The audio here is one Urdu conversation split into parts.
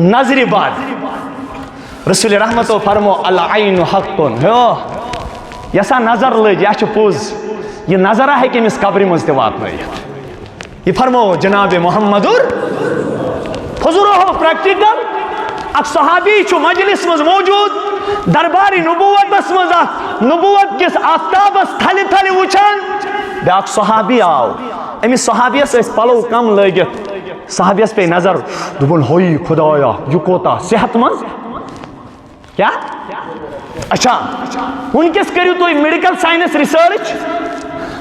نظری بعد رسول رحمت و فرمو العین حقن یسا نظر لج یہ پوز یہ نظرہ ہے کہ امس قبر مز وات یہ فرمو جناب محمد حضور پریکٹیکل اک صحابی چھ مجلس مز موجود درباری نبوت مز نبوت کس آفتابس تھلی تھلی وچان بیاکھ صحابی آو امس صحابیس پلو کم لگت صحابیس پہ نظر دبن ہوئی خدایا یہ کوتا صحت مند کیا اچھا ونکس کریو تو میڈیکل سائنس ریسرچ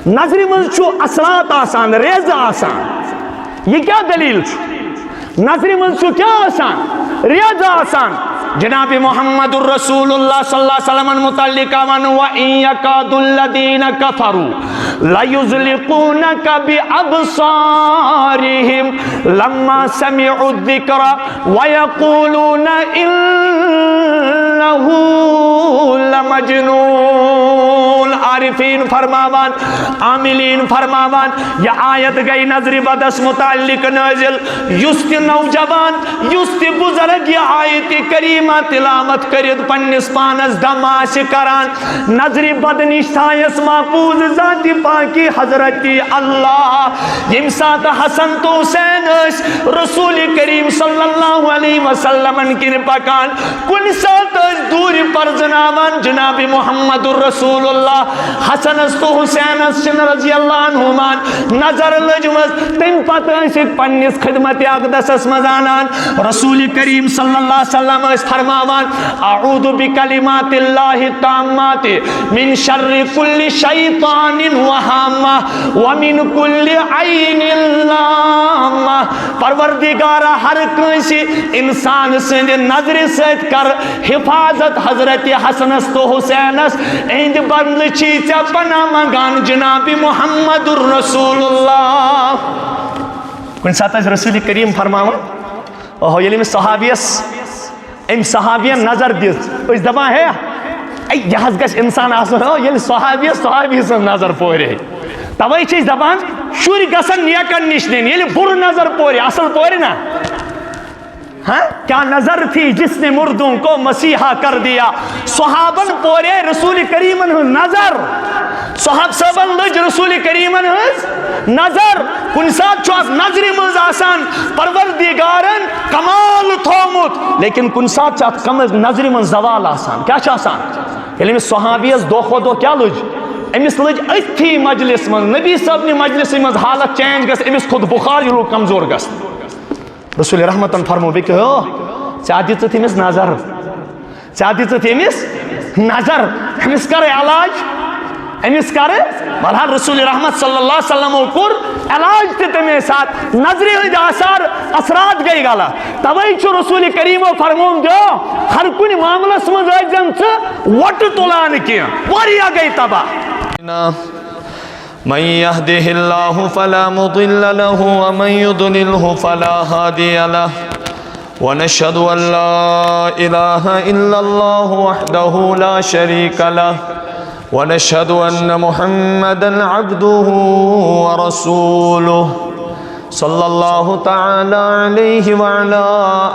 نظری من چھو اثرات آسان ریز آسان یہ کیا دلیل چھو نظری من چھو کیا آسان ریز آسان جناب محمد الرسول اللہ صلی اللہ علیہ وسلم متعلق آمان وَإِن يَكَادُ الَّذِينَ كَفَرُوا لَيُزْلِقُونَكَ بِأَبْصَارِهِمْ لَمَّا سَمِعُوا الذِّكْرَ وَيَقُولُونَ إِنَّهُ لَمَجْنُونَ عارفین فرماوان عاملین فرماوان یہ آیت گئی نظر بدس متعلق نازل یست نوجوان یست بزرگ یہ آیت کریمہ تلاوت کرد پنس پانس دماش کران نظر بد نشتایس محفوظ ذات پاکی حضرت اللہ یم سات حسن تو حسین رسول کریم صلی اللہ علیہ وسلم کن پکان کن سات دور پر جنابان جناب محمد الرسول اللہ حسن تو حسین سن رضی اللہ عنہمان نظر لجمز تم پتہ پنس خدمت اقدس مزانان رسول کریم صلی اللہ علیہ وسلم فرماوان اعوذ بکلمات اللہ التامات من شر کل شیطان وہامہ ومن کل عین لامہ پروردگارہ ہر کنسی انسان سند نظر سید کر حفاظت حضرت حسنس تو حسینس اند بند چیز پناہ مگان جناب محمد الرسول اللہ کن ساتھ رسول کریم فرماوان اوہ یلی میں صحابیس ام صحابین نظر دیت اس دبا ہے یہ گھس انسان آسن یل صحابی سن نظر پورے توئی چیز دبان شوری گسن نیکن نش دین یل بر نظر پورے اصل پورے نا ہاں کیا نظر تھی جس نے مردوں کو مسیحا کر دیا صحابن پورے رسول کریمن نظر صحاب صحابن لج رسول کریمن نظر کن ساتھ چوک نظری مز آسان پروردگارن کمال تھومت لیکن کن ساتھ چاہت کم نظری من زوال آسان کیا چاہ آسان یعنی صحابیس دو خود دو کیا لج امس لج اتھی مجلس من نبی صاحب نے مجلس من حالت چینج گس امس خود بخار یہ لوگ کمزور گس رسول رحمتن فرمو بے کہ چاہتی تو تھی مس نظر چاہتی تو تھی مس نظر امس کرے علاج امس کرے بہرحال رسول رحمت صلی اللہ علیہ وسلم کور علاج تے تمہیں ساتھ نظری ہند آثار اثرات گئی گالا توئی چھو رسول کریم فرمون جو ہر کنی معاملہ سمجھ آئی جن وٹ تولان کیا واریا گئی تباہ من يهده الله فلا مضل له ومن يضلله فلا هادي له ونشهد أن لا إله إلا الله وحده لا شريك له ونشهد أن محمدا عبده ورسوله صلى الله تعالى عليه وعلى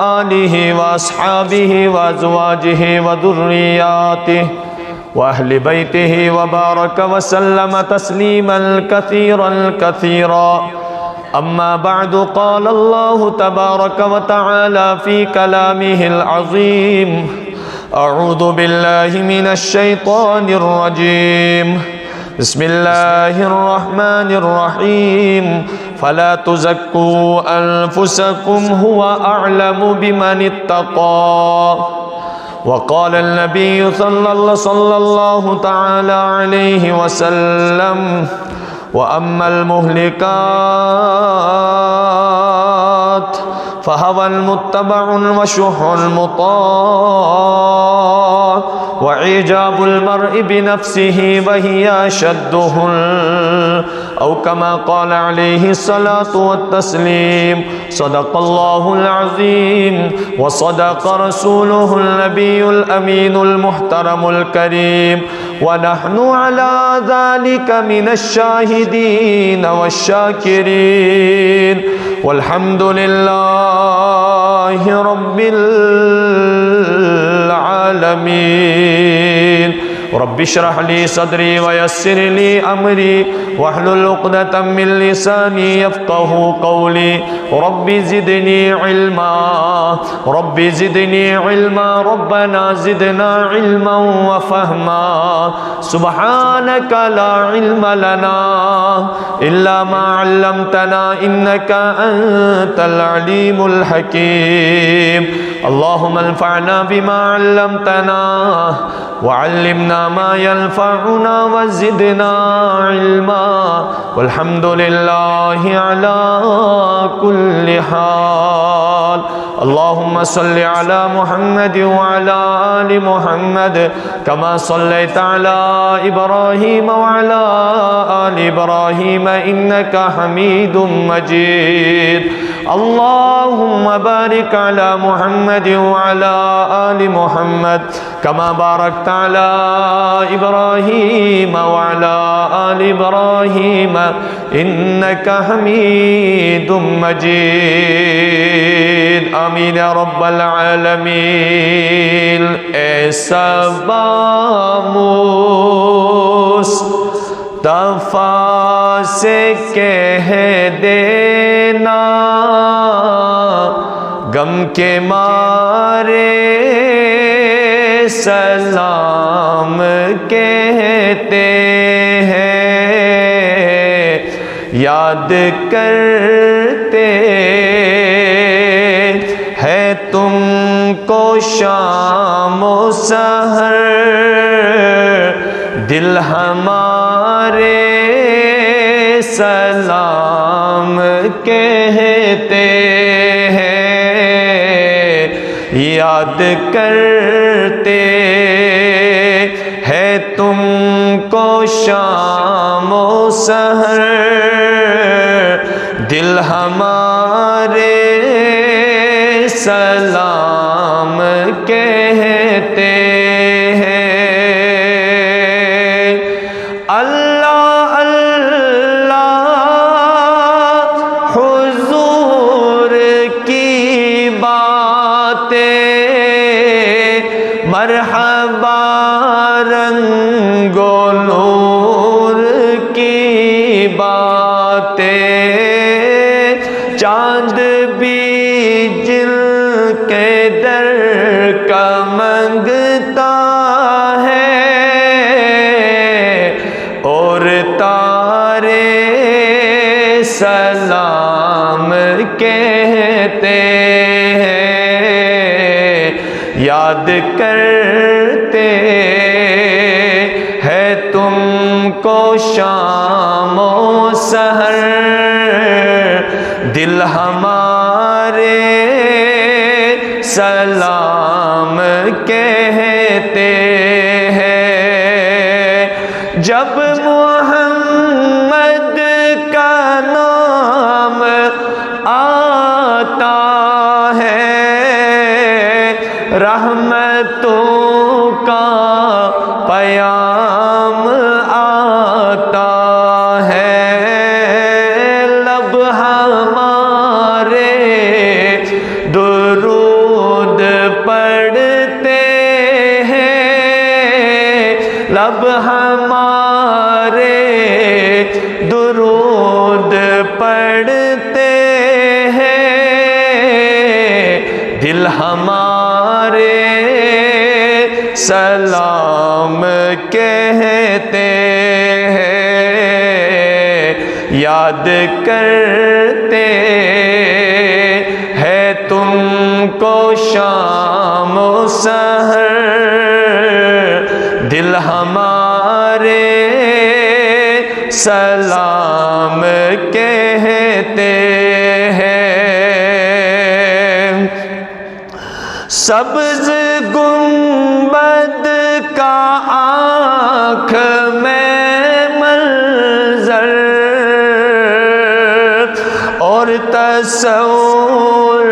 آله وأصحابه وأزواجه وذرياته وأهل بيته وبارك وسلم تسليما كثيرا كثيرا أما بعد قال الله تبارك وتعالى في كلامه العظيم أعوذ بالله من الشيطان الرجيم بسم الله الرحمن الرحيم فلا تزكوا أنفسكم هو أعلم بمن اتقى وقال النبي صلى الله تعالى عليه وسلم وأما المهلكات فهوى المتبع وشح المطاع وإعجاب المرء بنفسه وهي أشده أو كما قال عليه الصلاة والتسليم صدق الله العظيم وصدق رسوله النبي الأمين المحترم الكريم ونحن على ذلك من الشاهدين والشاكرين والحمد لله لله رب العالمين. رب اشرح لي صدري ويسر لي أمري واحلل عقدة من لساني يفقه قولي. رب زدني علما، رب زدني علما، ربنا زدنا علما وفهما. سبحانك لا علم لنا إلا ما علمتنا إنك أنت العليم الحكيم. اللهم انفعنا بما علمتنا وعلمنا ما ينفعنا وزدنا علما، والحمد لله على كل حال. اللهم صل على محمد وعلى آل محمد كما صليت على إبراهيم وعلى آل إبراهيم إنك حميد مجيد. اللهم بارك على محمد وعلى آل محمد كما باركت على إبراهيم وعلى آل إبراهيم إنك حميد مجيد. آمين يا رب العالمين. ایسا مصطفیٰ سے کہہ دینا غم کے مارے سلام کہتے ہیں، یاد کرتے ہیں تم کو شام و سحر، دل ہمارے سلام کہتے ہیں، یاد کرتے ہیں تم کو شام و سحر، دل ہمارے سلام کہتے ہیں. اللہ اللہ حضور کی باتیں، مرحبا رنگ و نور کی باتیں، چاند بھی جن کے در کا منگتا ہے، اور تارے سلام کہتے ہیں، یاد کرتے ہیں تم کو شام و سحر، دل ہمارے سلام کہتے ہیں. جب محمد کا نام آتا ہے، رحمتوں کا پیام آتا ہے، لب ہمارے درود پڑھتے ہیں، لب ہمارے درود پڑھتے ہیں، دل ہمارے سلام کہتے ہیں، یاد کرتے ہیں تم کو شام و سحر، دل ہمارے سلام کہتے ہیں. سبز گنبد کا آنکھ میں منظر اور تصور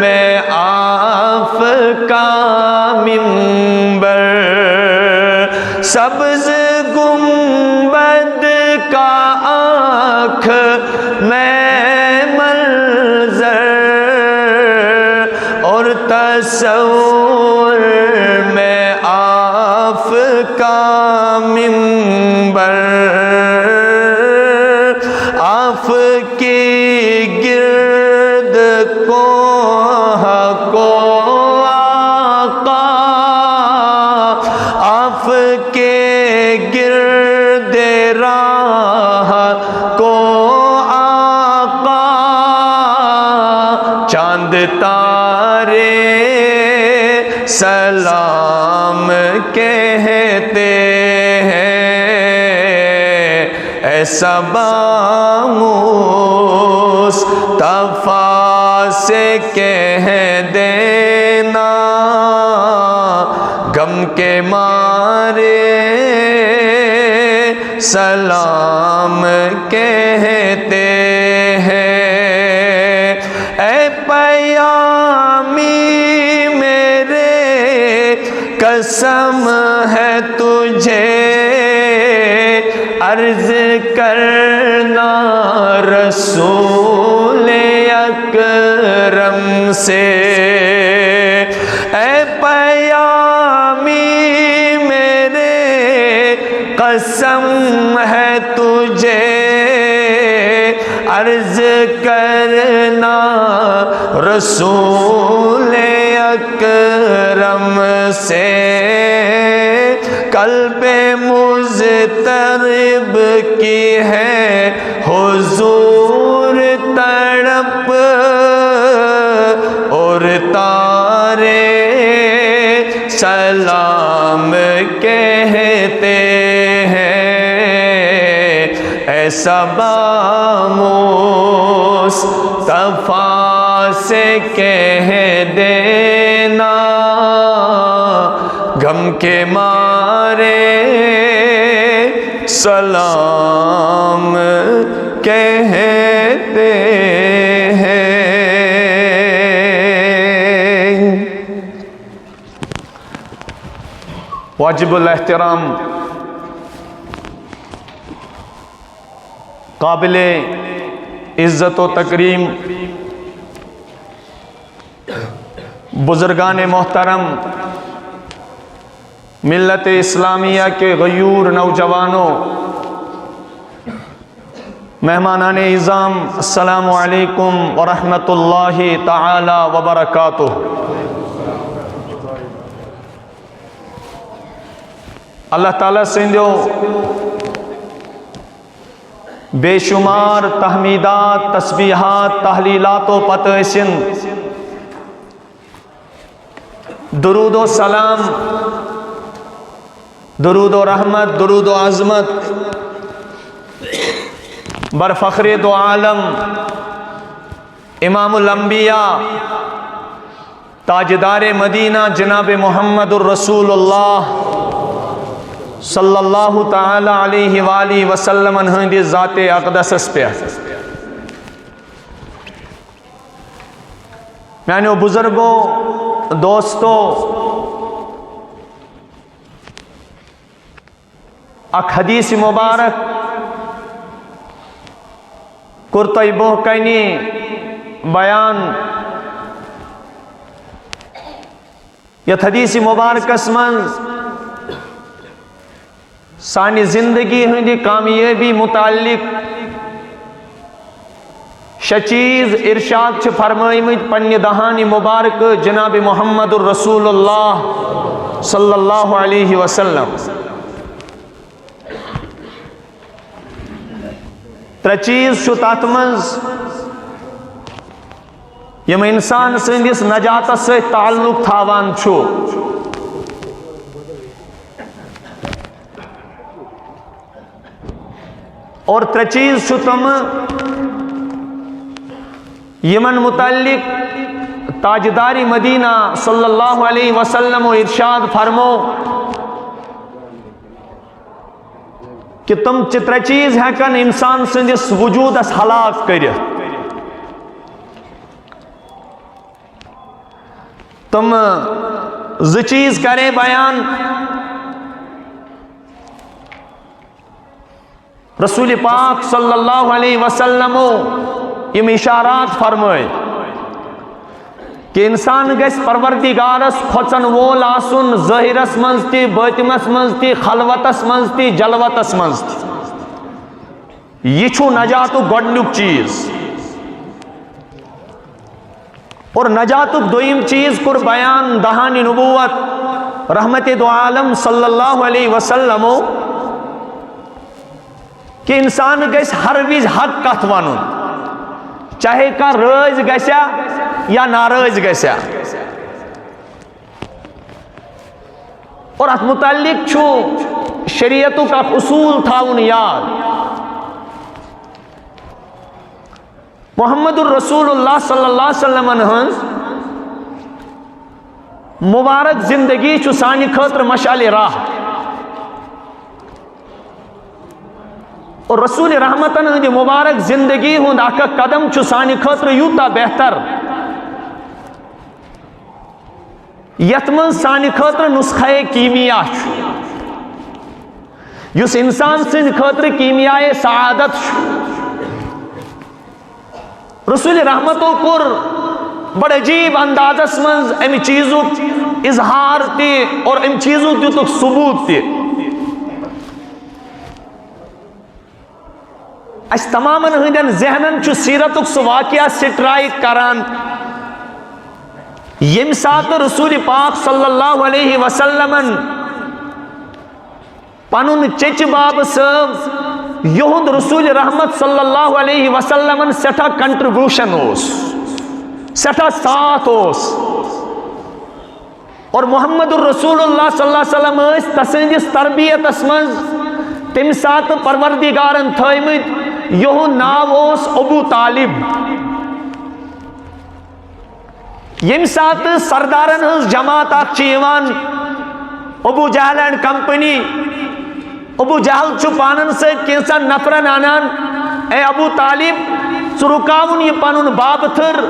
میں آف کا منبر، سبز گنبد کا آنکھ میں منظر تصور میں آپ کا منبر، آپ کی گرد کو آقا، آپ کے گرد راہ کو آقا، چاند تارے سلام کہتے ہیں، ایسا مصطفیٰ سے کہہ دینا، غم کے مارے سلام کہتے ہیں۔ اے پیامی میرے قسم ہے تجھے عرض کرنا رسول اکرم سے، اے پیامی میرے قسم ہے تجھے عرض کرنا رسول اکرم سے، قلب مضطرب کی ہے حضور تڑپ، اور تارے سلام کہتے ہیں، ایسا مصطفیٰ سے کہہ دینا، غم کے مارے سلام کہتے ہیں۔ واجب الاحترام قابل عزت و تکریم بزرگان محترم، ملت اسلامیہ کے غیور نوجوانوں، مہمانان اعظام، السلام علیکم ورحمۃ اللہ تعالی وبرکاتہ۔ اللہ تعالیٰ سندھو بے شمار تحمیدات، تسبیحات، تحلیلات و پتہ درود و سلام، درود و رحمت، درود و عظمت بر فخر دو عالم امام الانبیاء تاجدار مدینہ جناب محمد الرسول اللہ صلی اللہ تعالی علیہ وآلہ وسلم ہندی ذات اقدس پہ میانیو بزرگوں، دوستو، اک حدیث مبارک کرتائی بہکنی بیان، یت حدیث مبارک اسمن سانی زندگی ہندی کامیابی متعلق شچیز ارشاد چھ فرمائیمت پنی دہانی مبارک جناب محمد الرسول اللہ صلی اللہ علیہ وسلم۔ ترچیز چھو تاتمنز یم انسان سندس نجات سے تعلق تھاوان چھو، اور ترچیز چھو تم یمن متعلق تاجداری مدینہ صلی اللہ علیہ وسلم ارشاد فرمو کہ تم چتر چیز ہیکن انسان سندس وجود اس ہلاک کرے، تم چیز کرے بیان، رسول پاک صلی اللہ علیہ وسلم یم اشارات فرمائے کہ انسان گژھِ پروردگارس کھوژن وول آسن ظٲہِرس منٛز تہِ بٲطِنس منٛز تہِ خلوتس منٛز تہِ جلوتس منٛز تہِ یہ چھُ نجاتُک گۄڈنیُک چیٖز اور نجاتُک دوٚیِم چیٖز کوٚر بیان دہانِ نبوت رحمت دو عالم صلی اللہ علیہ وسلمو کہ انسان گژھِ ہر وِزِ حق کتھ ونُن چاہے کانٛہہ رٲزۍ گژھیا یا ناراض گژھیا اور اتھ متعلق چھُ شریعتُک اکھ اصوٗل تھاوُن یاد محمد الرسول اللہ صلی اللہ علیہ وسلم ہنز مبارک زندگی چھُ سانہِ خٲطرٕ مشعلِ راہ اور رسول رحمتن ہندِ مبارک زندگی ہند اکھ قدم چھُ سانہِ خٲطرٕ یوٗتاہ بہتر یتھ منٛز سانہِ خٲطرٕ نسخے کیٖمیا چھُ یُس انسان سٕنٛدِ خٲطرٕ کیٖمیایے سعادت چھُ رسول رحمتو کوٚر بڑ عجیب اندازس منٛز امہِ چیٖزُک اظہار تہِ اور امہِ چیٖزُک دِتُکھ ثبوٗت تہِ اس تمامن ہندین ذہنن چھُ سیرتُک سُہ واقعہ سٹرائک کران ییٚمہِ ساتہٕ رسول پاک صلی اللہ علیہ وسلمن پنُن چچہِ باب صٲب یہند رسول رحمت صلی اللہ علیہ وسلمن سٹھا کنٹریبیوشن اوس سٹھا ساتھ اوس اور محمد الرسول اللہ صلی اللہ علیہ وسلم ٲسۍ تسٕنٛدِس تربیتس منٛز تمہِ ساتہٕ پروردگارن تھٲومٕتۍ یہند ناو اوس ابو طالب ییٚمہِ ساتہٕ سردارن ہٕنٛز جماعت اکھ چھِ یِوان ابو جہل اینڈ کمپنی ابو جہل چھُ پانن سۭتۍ کینٛژن نفرن انان اے ابو طالب ژٕ رُکاوُن یہِ پنُن بابتھٕر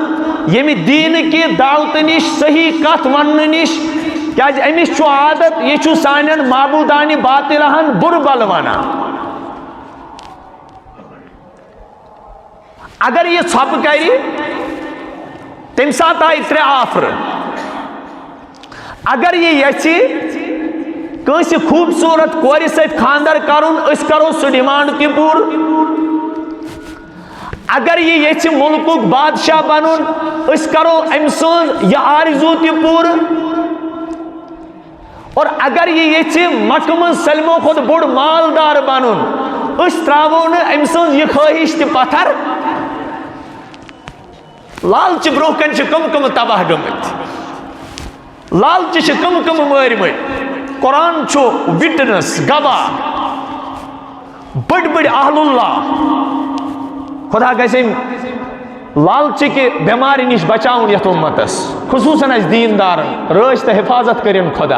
ییٚمہِ دیٖنٕکہِ دعوتہٕ نِش صحیح کتھ وننہٕ نِش کیازِ أمِس چھُ عادت یہِ چھُ سانٮ۪ن معبوٗدانہِ باطِلہن بُرٕ بل ونان اگر یہِ ژھۄپہٕ کرِ تمہِ ساتہٕ آیہِ ترٛےٚ آفرٕ اگر یہِ یژھِ کٲنٛسہِ خوٗبصوٗرت کورِ سۭتۍ خانٛدر کرُن أسۍ کرو سُہ ڈِمانڈ تہِ پوٗرٕ اگر یہِ یژھِ مُلکُک بادشاہ بنُن أسۍ کرو أمۍ سُنٛد یہِ آرزوٗ تہِ پوٗرٕ اور اگر یہِ یژھِ مکہٕ منٛز سٲلمو کھۄتہٕ بوٚڑ مالدار بنُن أسۍ تراوو نہٕ أمۍ سٕنٛز یہِ خٲہِش تہِ پتھر لالچہِ برونٛہہ کنہِ چھِ کٕم کٕم تباہ گٔمٕتۍ لالچہِ چھِ کٕم کٕم مٲرمٕتۍ قرآن چھُ وِٹنس گواہ بٔڑۍ بٔڑۍ اہل اللہ خدا گژھِ أمۍ لالچہِ بٮ۪مارِ نِش بچاوُن یتھ اُمتس خصوٗصن اسہِ دیٖندارن رٲچھ تہٕ حفاظت کٔرِن خدا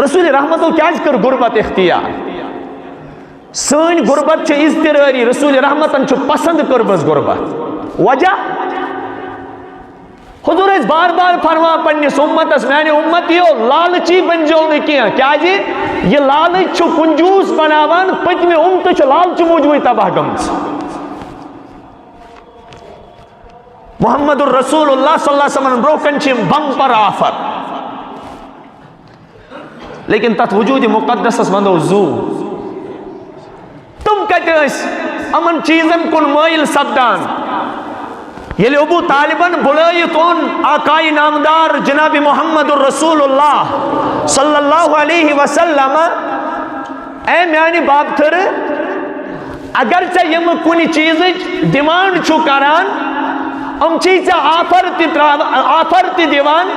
رسول رحمتو کیازِ کٔر غُربت اختیار سٲنۍ غُربت چھِ اضطرٲری رسول رحمتن چھُ پسند کٔرمٕژ غُربت وجہ حضور ٲسۍ بار بار فرمان پننِس اُمتس میانہِ اُمتیو لالچی بنزیو نہٕ کینٛہہ کیازِ یہِ لالچ چھُ کنجوٗس بناوان پٔتمہِ اُمتہٕ چھُ لالچہِ موٗجوٗبٕے تباہ گٔمٕژ محمد الرسول اللہ صلی اللہ علیہ وسلم برونٛہہ کنہِ چھِ یِم بمپر آفر لیکن تتھ وجوٗدِ مُقدسس ونٛدو زوٗ تِم کتہِ ٲسۍ یِمن چیٖزن کُن مٲیِل سپدان ییٚلہِ ابو طالبن بُلٲیِتھ اوٚن آقایہِ نامدار جناب محمد الرسول اللہ صلی اللہ علیہ وسلم اے میانہِ بابتھٕر اگر ژےٚ یِمہٕ کُنہِ چیٖزٕچ ڈِمانڈ چھُ کران یِم چھِی ژےٚ آفر تہِ دِوان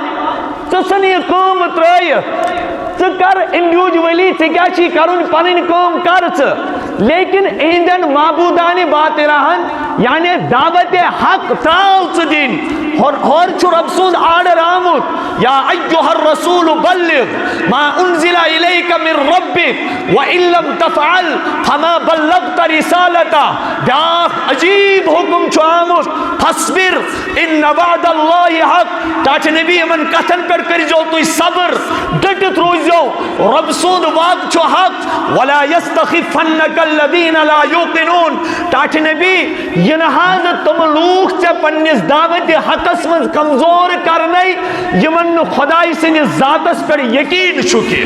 ژٕ ژھٕن یہِ کٲم ترٲیِتھ ژٕ کر انڈیوجولی ژےٚ کیاہ چھِی کرُن پنٕنۍ کٲم کر ژٕ لیکن اہندین معبوٗدانہِ باطِلہن یعنی دعوت حق تراو ژٕ دِنۍ ہور چھو رب سود آرڈر آمد یا ایوہ الرسول بلغ ما انزل الیک من ربک وَإِن لَمْ تَفْعَلْ فَمَا بَلَّغْتَ رِسَالَتَهُ بیاکھ عجیب حکم چھو آمد فَاصْبِرْ إِنَّ وَعْدَ اللَّهِ حَقٌّ ٹاٹھ نبی امن کتن پر کر جو تو صبر ڈٹت روز جو رب سود وعد چھو حق وَلَا يَسْتَخِفَنَّكَ الَّذِينَ لَا يُوقِنُونَ ٹاٹھ نبی یہ نہاز تم لوگ سے پنیس دعوت حقس من کمزور کرنے یمن خدای سے ذاتس پر یقین چکے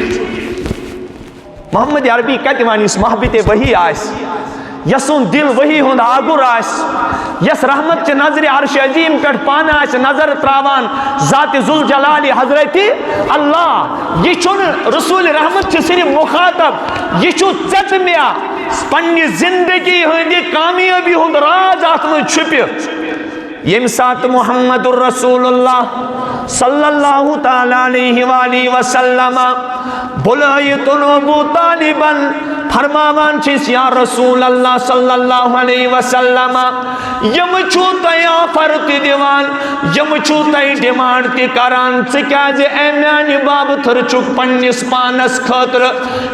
محمد عربی کہتے ہیں اس محبت وہی آس یسون دل وہی ہند آگر آس یس رحمت چے نظر عرش عظیم پر پانا آس نظر تراوان ذات ذوالجلال حضرت اللہ یہ چون رسول رحمت چے صرف مخاطب یہ چون چت میا پنی زندگی ہندی کامیابی ہند راز آتم چھپی یم سات محمد الرسول اللہ صلی اللہ تعالی علیہ وآلہ وسلم بلائیتن ابو طالباً فرماوان چیز یا رسول اللہ صلی اللہ علیہ وسلم یم چھوتا فرق دیوان یم چھوتا ڈیمانڈ تی کران سکاز اے میانی باب تھر چک پنیس پانس خطر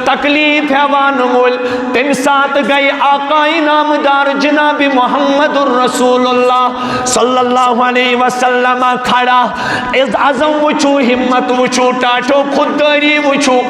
تکلیف ہے مول تم ساتھ گئی آقائی نامدار جناب محمد الرسول اللہ صلی اللہ علیہ وسلم کھڑا از عظم وچو ہمت وچو ٹاٹو خودداری وچو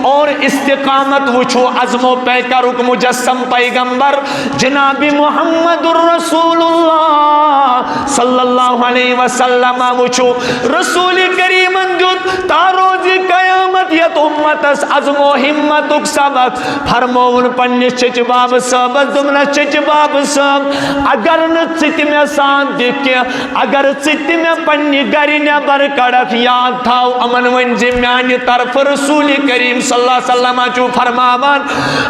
اور استقامت وچو عظم و پیکرک مجسم پیغمبر جناب محمد الرسول اللہ صلی اللہ علیہ وسلم وچو رسول کریم اندود تاروز قیامت یت امتس عظم و ہمتک سبق فرمون پنی چچ باب سب دمنا چچ باب سب اگر نچت میں ساتھ دیکھے اگر چت میں پنی گری نبر کڑک یاد تھاو امن ونجی میانی طرف رسول کریم صلی اللہ علیہ وسلم چو فرماوان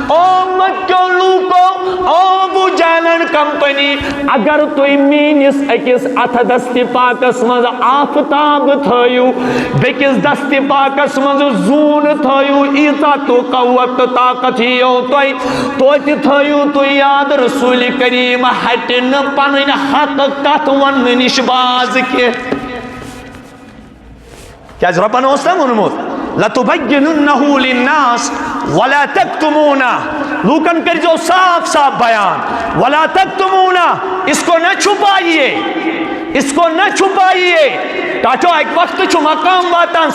او مکہ لوکو او ابو جہلن کمپنی اگر توی مینس اکس اتھ دست پاکس مز آفتاب تھایو بیکس دست پاکس مز زون تھایو ایتا تو قوت طاقت ہیو توی توتی تھایو تو یاد رسول کریم ہٹن پنن حق کت ون نش باز کے کیا ربنا اسلام ونموت لَتُبَيِّنُنَّهُ لِلنَّاسِ وَلَا تَكْتُمُونَ لوکن کر جو صاف صاف بیان وَلَا تَكْتُمُونَ اس کو نہ چھپائیے اس کو نہ چھپائیے تاچو ایک وقت چھو مقام واتان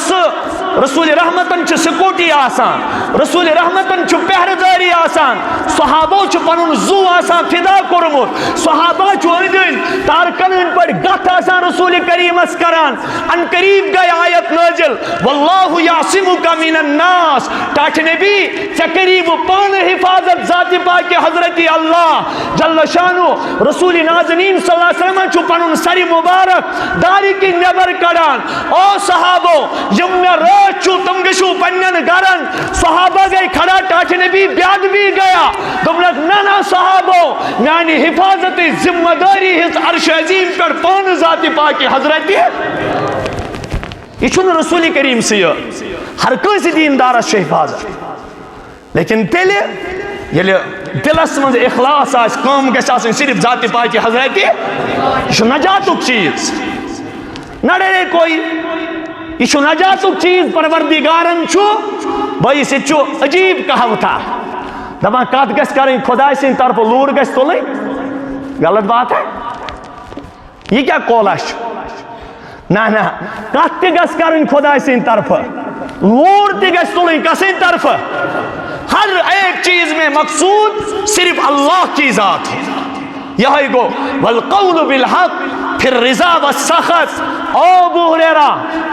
رسول رحمتن چھو سکوٹی آسان رسول رحمتن چھو پہرداری آسان صحابہ چھو پنن زو آسان فدا کرمت صحابہ چھو اندن تارکنن پر گت آسان رسول کریم اسکران ان قریب گئے آیت نازل واللہ یعصمک من الناس تاچ نبی چا قریب پان حفاظت ذات پاک حضرت اللہ جل شانو رسول نازنین صلی اللہ علیہ وسلم چھو پنن سری مبارک داری کی نبر کران او صحابو یم میں رات چھو تم گشو پنن گرن صحابہ گئے کھڑا ٹاچ نبی بیاد بھی گیا تم لگ نانا صحابو یعنی حفاظت ذمہ داری اس عرش عظیم پر پان ذات پاک حضرت یہ چھو رسول کریم سے ہر کوئی دیندار سے حفاظت لیکن تیلے یہ دلس من اخلاص آس کام گژھِ آسٕنۍ صرف ذات پاک حضرت یہ چھُ نجاتُک چیز نہ ڈرے کوئی یہ چھُ نجاتُک چیز پروردگارن چھُ بھائی سے چھُ عجیب کہاوتھا دپان کتھ گژھِ کرٕنۍ خداے سٕنٛدِ طرفہٕ لوٗر گژھِ تُلٕنۍ غلط بات ہے یہ کیا قولہ چھُ نہ نہ کتھ تہِ گژھِ کرٕنۍ خداے سٕنٛدِ طرفہٕ لوٗر تہِ گژھِ تُلٕنۍ کسٕنٛدِ طرفہٕ ہر ایک چیز میں مقصود صرف اللہ کی ذات ہے یہی گو والقول بالحق پھر رضا والسخط او ابو ہریرہ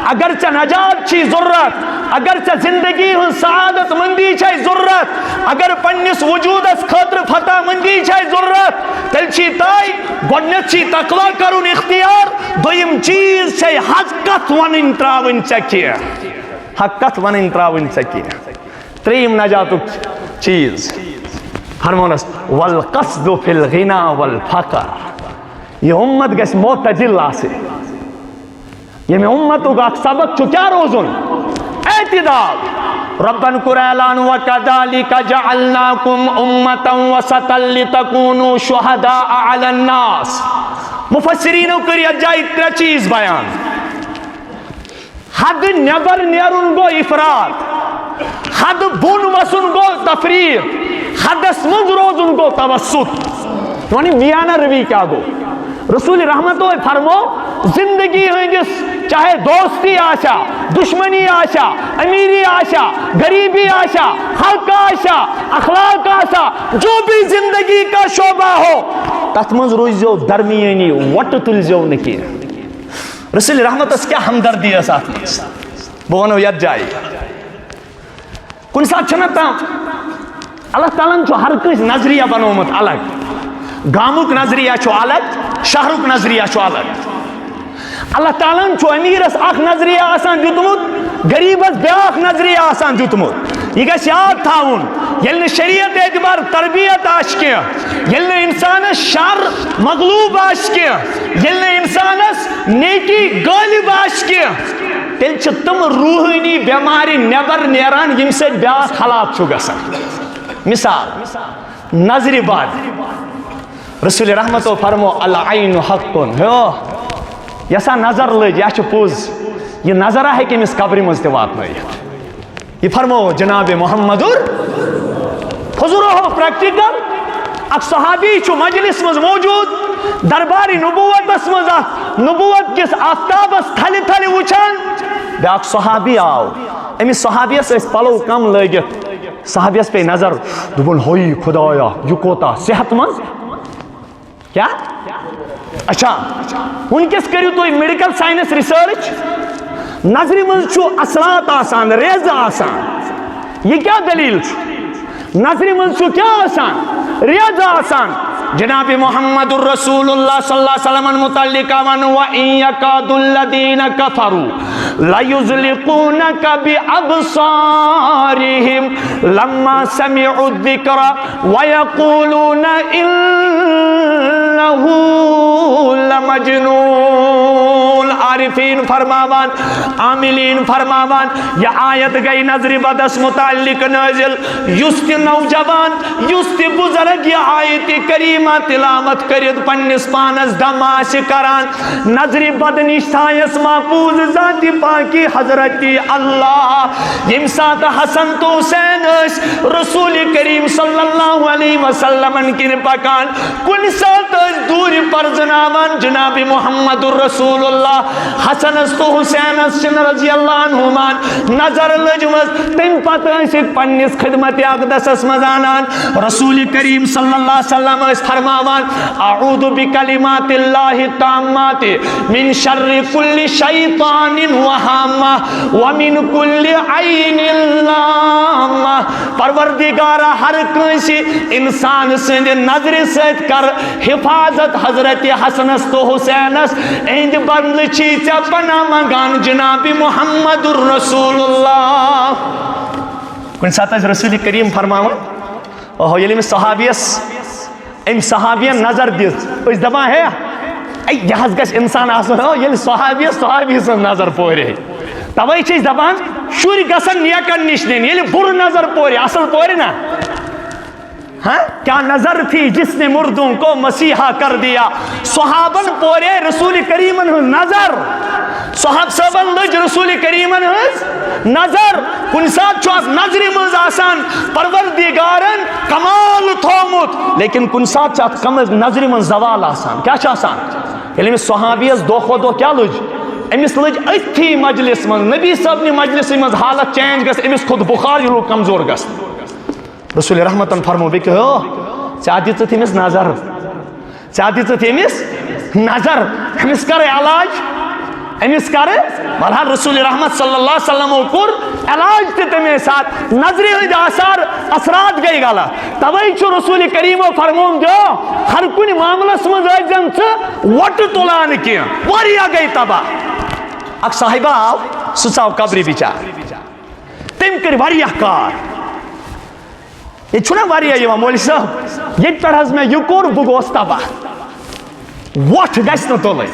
اگرچہ نجات چھی ضرورت اگرچہ زندگی ہن سعادت مندی چھے ضرورت اگر پنیس وجود اس خطر فتح مندی چھے ضرورت تل چھی تائی گونیت چھی تقوی کرن اختیار دویم چیز چھے حقت ونن تراون چکیے حقت ونن تراون چکیے تریم نجاتک چیز فرمونس والقصد فی الغنا والفقر یہ امت گس معتدل آسے یہ میں امتوں کا سبق چھو کیا روزن اعتدال ربن قرآن وَكَذَلِكَ جَعَلْنَاكُمْ أُمَّةً وَسَطًا لِتَكُونُوا شُهَدَاءَ عَلَى النَّاسِ مفسرینو کر یتھ جائے 3 چیز بیان. حد نبر نیرن گو افراد, حد بون وسن گو تفریق, حدس مند روزن گو توسط. یعنی میانہ روی کیا گو؟ رسول رحمت فرمو زندگی ہندس چاہے دوستی آشا, دشمنی آشا, امیری آشا, غریبی آشا, حق آشا, اخلاق آشا, جو بھی زندگی کا شعبہ ہو تت مز روزو درمیانی وٹ تلزو نکی. رسول رحمت اس کیا ہمدردی ہے ساتھ میں بونو یت جائے کن ساتھ چھنتا اللہ تعالیٰ چھو ہر کس نظریہ بنومت الگ. گامک نظریہ چھو الگ, شہرک نظریہ چھو الگ. اللہ تعالیٰ چھو امیرس اخ نظریہ آسان دیتمت, غریبس بیاکھ نظریہ آسان دیتمت. یہ گژھِ یاد تھاون ییٚلہِ نہٕ شریعت اعتبار تربیت آسہِ کینٛہہ, ییٚلہِ نہٕ انسانس شر مغلوب آسہِ کینٛہہ, ییٚلہِ نہٕ انسانس نیکی غٲلب آسہِ کینٛہہ, تیٚلہِ چھِ تِم روحٲنی بٮ۪مارِ نٮ۪بر نیران ییٚمہِ سۭتۍ بیاکھ ہلاک چھُ گژھان. مثال نظرِ بد. رسول رحمتو فرمو العین حقن, یسا نظر لج یہ چھ پوز, یہ نظرہ ہے کہ امس قبر مز تہ واتنائیت. یہ فرمو جناب محمد حضور ہو پریکٹیکل. اک صحابی چھ مجلس مز موجود درباری نبوت بس مز نبوت کس آفتابس تھل تھل وچھان. بیاکھ صحابی آو, امس صحابیس اس پلو کم لگت. صحابیس پہ نظر دبن ہوئی خدایا یہ کوتا صحت مند کیا. اچھا ونکس کریو تھی میڈیکل سائنس ریسرچ, نظر مز اثرات آسان, ریز آسان. یہ کیا دلیل چھ؟ نظر مز کیا آسان, ریز آسان. جناب محمد الرسول اللہ صلی اللہ علیہ وسلم متعلق ون وَإِن يَكَادُ الَّذِينَ كَفَرُوا لَيُزْلِقُونَكَ بِأَبْصَارِهِمْ لَمَّا سَمِعُوا الذِّكْرَ وَيَقُولُونَ إِنَّهُ لَمَجْنُونَ. عارفین فرماوان, عاملین فرماوان یہ آیت گئی نظر بدس متعلق نازل. یس تہ نوجوان, یس تہ بزرگ یہ آیت کریمہ تلاوت کرت پنس پانس دم آس کران, نظر بد نش تھایس محفوظ ذات پاکی حضرت اللہ. یم سات حسن تو حسین رسول کریم صلی اللہ علیہ وسلم کن پکان, کن سات دور پرزناوان جناب محمد الرسول اللہ. حسن تو حسین رضی اللہ عنہمان نظر لجمز, تم پتہ پنس خدمت اقدس مزانان. رسول کریم صلی اللہ علیہ وسلم فرماوان اعوذ بکلمات اللہ التامات من شر کل شیطان وہامہ ومن کل عین لامہ. پروردگارہ ہر کنسی انسان سند نظر ست کر حفاظت. حضرت حسنس تو حسینس اہند بند چھی ژے پناہ منگان جناب محمد الرسول اللہ. کن سات رسول کریم فرماوان اوہ یلی میں صحابیس ام صحابین نظر دیت اس دپان ہے یہ گھس انسان آسن یل صحابیس صحابی سن نظر پورے. توے چھ دپان شر گژھن نیکن نش دن یل بر نظر پورے اصل پورے نا. ہاں کیا نظر تھی جس نے مردوں کو مسیحا کر دیا. صحابن پورے رسول کریمن نظر, صحاب صحابن لج رسول کریمن نظر. کن سات چھ نظر مز آسان پروردگارن کمال تھومت, لیکن کن سات چھ نظر من زوال آسان. کیا چھ آسان یل صحابیس دو کھو دو کیا لج امس لج اتھی مجلس من نبی صاحب نی مجلس من حالت چینج گس امس خود بخار یہ کمزور گس. رسول رحمتن فرمو بک ژے دِژٕتھ أمِس نظر, ژے دِژٕتھ أمِس نظر, أمِس کر علاج, أمِس کر بہرحال رسول رحمت صلی اللہ علیہ وسلم کور علاج تہ تمے ساتھ. نظرِ ہند آثار اثرات گئی غلط. توے چھ رسول کریمو فرمون دو ہر کن معاملس مز ٲسۍزن ژٕ وٹ تُلان کینٛہہ, واریاہ گئی تباہ. اکھ صاحبہ آو سُہ ژاو قبرِ بِچار, تٔمۍ کٔرۍ واریاہ کار. یہ چھنا واریاہ یوان مولوی صاحب یہ پہ میں یہ کور بہ گوس تباہ وٹ گھس نہ تلن.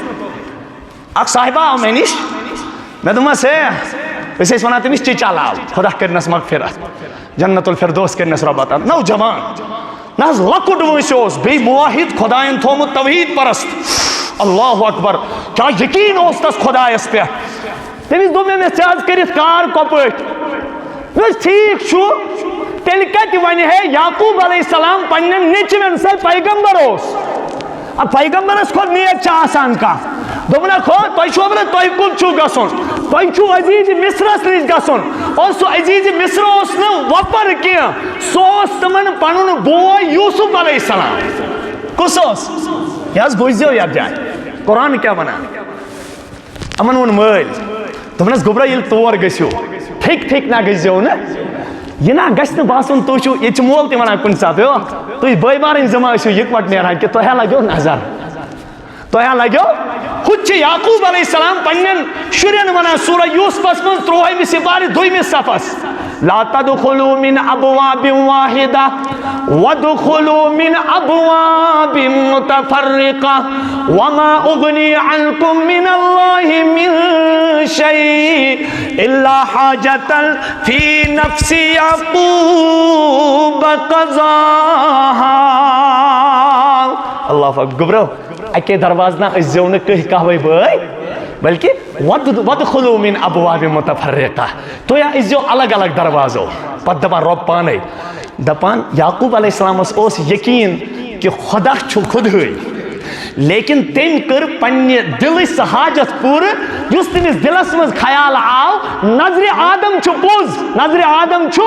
اک صاحبہ آو مے نش مے دس ہے اس ونان تمس چچا لال خدا کرنس مغفرت جنت الفردوس کرنس رب عطا. نوجوان نہ لکٹ وٲنٛسہِ اوس بیٚیہِ موحد خدایَن تھومُت توحید پرست اللہ اکبر کیا یقین اس تس خدایس پہ تمس دو میں سیاز کرت کار کپٹ ٹھیک چھو تیل کت ون ہے یعقوب علیہ السلام پنن نیچوین سے پیغمبر اس اب پیغمبرس کھوت نیک آسان کا دوپنا کھو تھی چھو تھی کت چھو گسن تھی چھو عزیز مصرس نش گسن اور سو عزیز مصر اس نا وپر کی سو تمن پنن بوے یوسف علیہ السلام کس یس بوزیو یت جائے قرآن کیا بنا امن ون مل دپنس گوبرا یل تور گسیو ٹھیک ٹھیک نہ گزیو نا یہ نا گھس باسن تھی چھو یہ مول تہ ونان کن سات تھی بے بارن زما ٲسِو یکوٹ نیران کہ تۄہہِ لگیو نظر تۄہہِ لگیو ہُتہِ چھِ یعقوب علیہ السلام پنن شُرٮ۪ن ونان سورہ یوسفس منٛز 30 سپارِ 2 صفس لا تدخلوا من ابواب واحدة وادخلوا من ابواب متفرقة وما اغني عنكم من الله من شيء الا حاجة في نفس يعقوب قضاها اللہ گبرو اکے دروازہ نہ ازیو نہ کہ کہوے بھائی بلکہ وادخلوا من ابواب متفرقہ تو یا ازیو الگ الگ دروازو پتہ دپان رب پانے دپان یعقوب علیہ السلام اس یقین کہ خدا چھو خود ہوئی لیکن تم کر پنہ دلس حاجت پور اس تمس دلس مز خیال آو نظر آدم چھ پوز نظر آدم چھ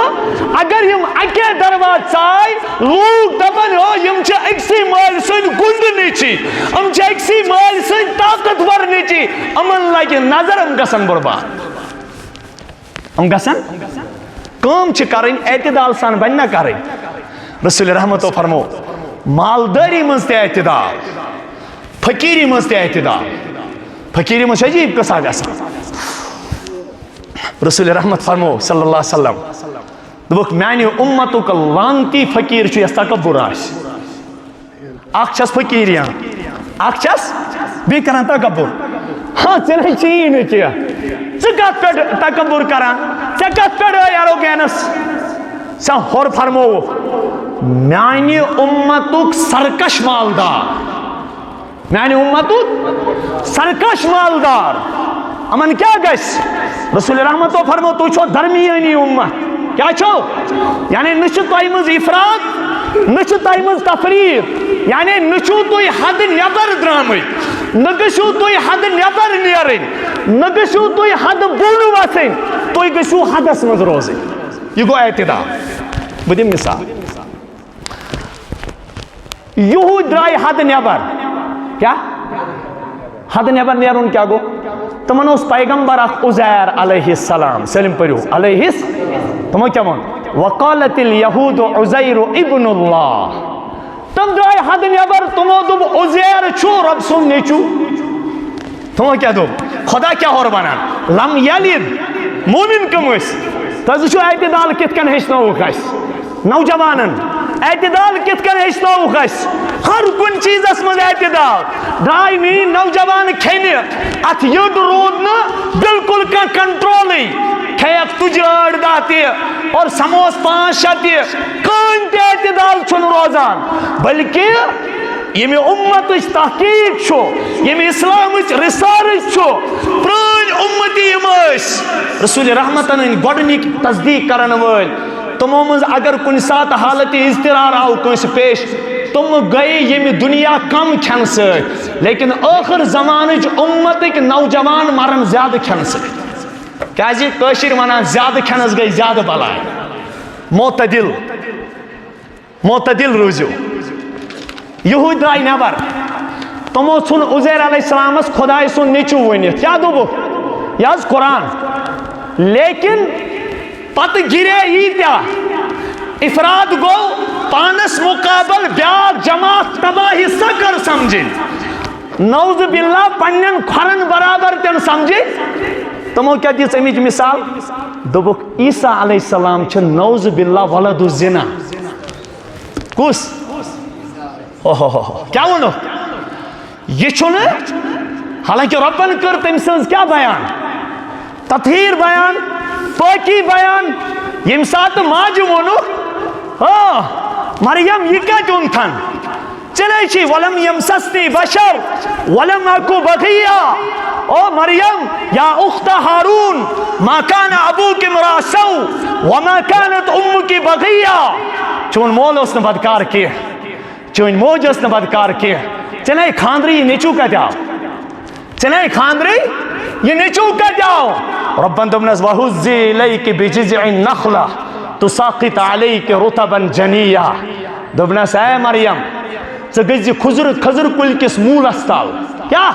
اگر یم اکے درواز ژائے لوگ دپن ہو یم چھ اکسی مال سن گنڈ نیچی ام چھ اکسی مال سن طاقتور نیچی امن لگی نظر ام گسن برباد ام گسن کام چھ کریں اعتدال سان بن نہ کریں رسول رحمت و فرمو مالداری مز تے اعتدال فقیری مز تے اعتدال فقیری مز عجیب قصہ گسان رسول رحمت فرمو صلی اللہ علیہ وسلم دبک میانی امتو کا لانتی فقیر چھو یس تکبر آش اخ چھس فقیریاں اخ چھس بھی کران تکبر ہاں چلے چین کیا چکت پیٹ تکبر کران چکت پیٹ ایروگینس سا ہور فرمو میانی امتو سرکش مالدار میانی امتو سرکش مالدار امن کیا گس رسول رحمت و فرمو تو چھو درمیانی امت کیا چھو یعنی نشو تو ایمز افراد نشو تو ایمز تفریق یعنی نشو تو حد نیبر درامي نگشو تو حد نیبر نیرین نگشو تو حد بولو واسین تو گشو حد اسمز روزی یہ گو اعتدال بدیم مثال یہود درائی حد نیبر کیا حد نیبر نیرون کیا گو تمن اس پیغمبر اخ عزیر علیہ السلام سلم پڑھو علیہ تمو کیا من وقالت الیہود عزیر ابن اللہ تم درائی حد نیبر تمو دب عزیر چھو رب سن نیچو تمو کیا دو خدا کیا ہور بنان لم یلد مومن کم اس تازو اعتدال کت کن ہشنو خش نوجوانن اعتدال کت کن ہشنو خش ہر کن چیز اس من اعتدال درائی نی نوجوان کھینی ات یڈ رود نا بالکل کا کنٹرولی کھیک تجاڑ داتی اور سموس 5 کانٹ اعتدال چھن روزان بلکہ یہ امت تحقیق چھو یہ اسلام رسالت چھو پران امتی امس رسول رحمتن گوڈنک تصدیق کرن ول تمو مز اگر کن سات حالت اضطرار آو کنس پیش تم گئے یہ دنیا کم کھن ست لیکن آخر زمان امتک نوجوان مرن زیادہ کھن ست کیا جی کشیر ونان زیادہ کھنس گئی زیادہ بلائے معتدل روزو یہود درائی نیبر تمو ژھن عزیر علیہ السلام خدای سن نیچو ونت کیا دوبک یہ قرآن لیکن پتہ گرے ییتیا افراد گو پانس مقابل بیاکھ جماعت تباہی سکر سمجھن نعوذ باللہ پنن کھرن برابر تن سمجھن تمو کیا دیس امیج مثال دوبک عیسیٰ علیہ السلام چھ نعوذ باللہ ولد الزنا کس کیا ونو یہ چھن حالانکہ ربن کر تم سنز کیا بیان تطہیر بیان پاکی بیان یم سات ماج ونو مریم یہ کیا چون تھن چلے چھی ولم یمسسنی بشر ولم اکو بغیا او مریم یا اخت ہارون ما کان ابوک امرا سو وما کانت امک بغیا چون مول اس نے بدکار کیے چون موج اس نے بدکار کیے چلے خاندری یہ نیچو کا جاؤ چلے خاندری یہ نیچو کا جاؤ ربن دبنس وحزی الیک بجزع النخلہ تساقط علیک رطبا جنیا دبنس اے مریم ژٕ خضر کل کس مولس تل کیا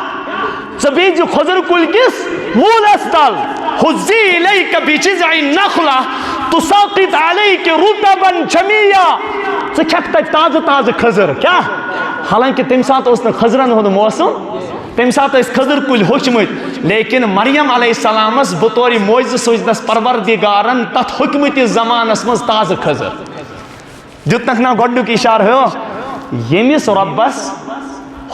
ژٕ خضر کل کس مولس تل حزی الیک بجزع النخلہ تساقط علیک رطبا جنیا ژٕ کھیٚکھ تتہِ تازٕ تازٕ خضر کیا حالانکہ تمہِ ساتہٕ اوس نہٕ خضرن ہُنٛد موسم تمہِ ساتہٕ ٲسۍ خضر کُلۍ ہوٚکھمٕتۍ لیکن مریم علیہ السلامس بطور معجزٕ سوٗزنس پروردگارن تتھ ہوٚکھمٕتِس زمانس منٛز تازٕ خضر دیُتنکھ نا گۄڈنیُک اِشارٕ ہو ییٚمِس رۄبس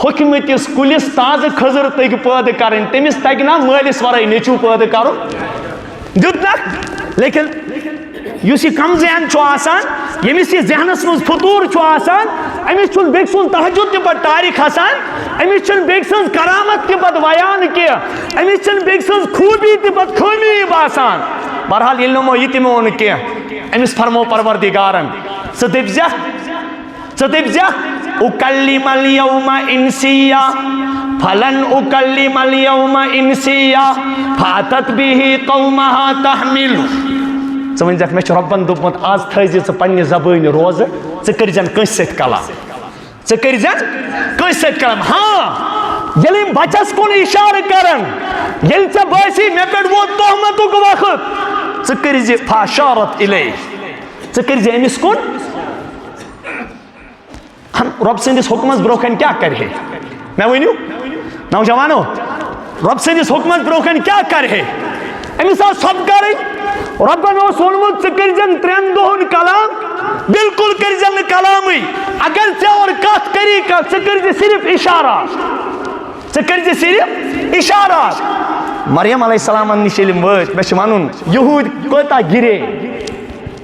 ہوٚکھمٕتِس کُلِس تازٕ خضر تٔگۍ پٲدٕ کرٕنۍ تٔمِس تگہِ نا مٲلِس ورٲے نیٚچوٗ پٲدٕ کرُن دیُتنکھ لیکن یُس یہِ کمزین چھُ آسان ییٚمِس یہِ ذہنس منٛز فطوٗر چھُ آسان أمِس چھُنہٕ بیٚکہِ سُنٛد تہجُد تہِ پتہٕ ٹارِ کھسان أمِس چھُنہٕ بیٚکہِ سٕنٛز کرامت تہِ پتہٕ بیان کینٛہہ أمِس چھنہٕ بیٚکہِ سٕنٛز خوٗبی تہِ پتہٕ خٲمی باسان بہرحال ییٚلہِ نہٕ یِمو یہِ تہِ مون کینٛہہ أمِس فرمو پروردگارن ژٕ دٔپزٮ۪کھ اُکلِم الیوم انسیا فلن اکلم الیوم انسیا فاتت بِہِ قومہا تحملُ ژٕ ؤنزٮ۪کھ مےٚ چھُ رۄبن دوٚپمُت آز تھٲیزِ ژٕ پننہِ زبٲنۍ روزٕ ژٕ کٔرزٮ۪ن کٲنٛسہِ سۭتۍ کلام ژٕ کٔرزٮ۪ن کٲنٛسہِ سۭتۍ کلام ہاں ییٚلہِ یِم بچس کُن اِشارٕ کرن ییٚلہِ ژےٚ باسی مےٚ پٮ۪ٹھ ووت تہمتُک وقت ژٕ کٔرزِ فاشارت الیہ ژٕ کٔرزِ أمِس کُن رۄب سٕنٛدِس حُکمس برونٛہہ کنہِ کیٛاہ کرِ ہے مےٚ ؤنِو نوجوانو رۄب سٕنٛدِس حُکمس برونٛہہ کنہِ کیٛاہ کرِ ہے أمِس آس سۄبہٕ کرٕنۍ رۄبن اوس ووٚنمُت ژٕ کٔرزٮ۪ن 3 دۄہن کلام بالکل کٔرزٮ۪ن نہٕ کلامٕے اگر ژےٚ اورٕ کتھ کری کتھ ژٕ کٔرزِ صرف اشارات ژٕ کٔرزِ صرف اشارات مریم علیہ السلامن نِش ییٚلہِ یِم وٲتۍ مےٚ چھُ ونُن یہوٗدۍ کوتاہ گِرے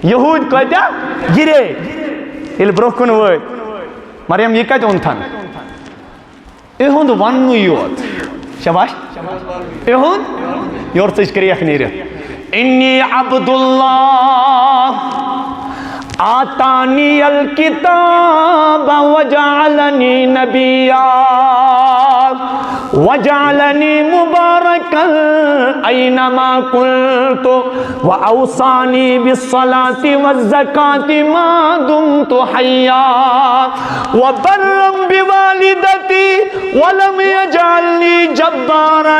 یہوٗدۍ کۭتیاہ گِرے ییٚلہِ برونٛہہ کُن وٲتۍ مریم یہِ کتہِ اوٚنتھن یِہُنٛد وننُے یوت شاباش یِہُنٛد یورٕ ژٕج کریکھ نیٖرِتھ انی عبد اللہ آتانی الکتاب وجعلنی نبیا وجعلنی مبارکا اینما کنت واوصانی بالصلاة والزکاة ما دمت حیا وبرا بوالدتی ولم یجعلنی جبارا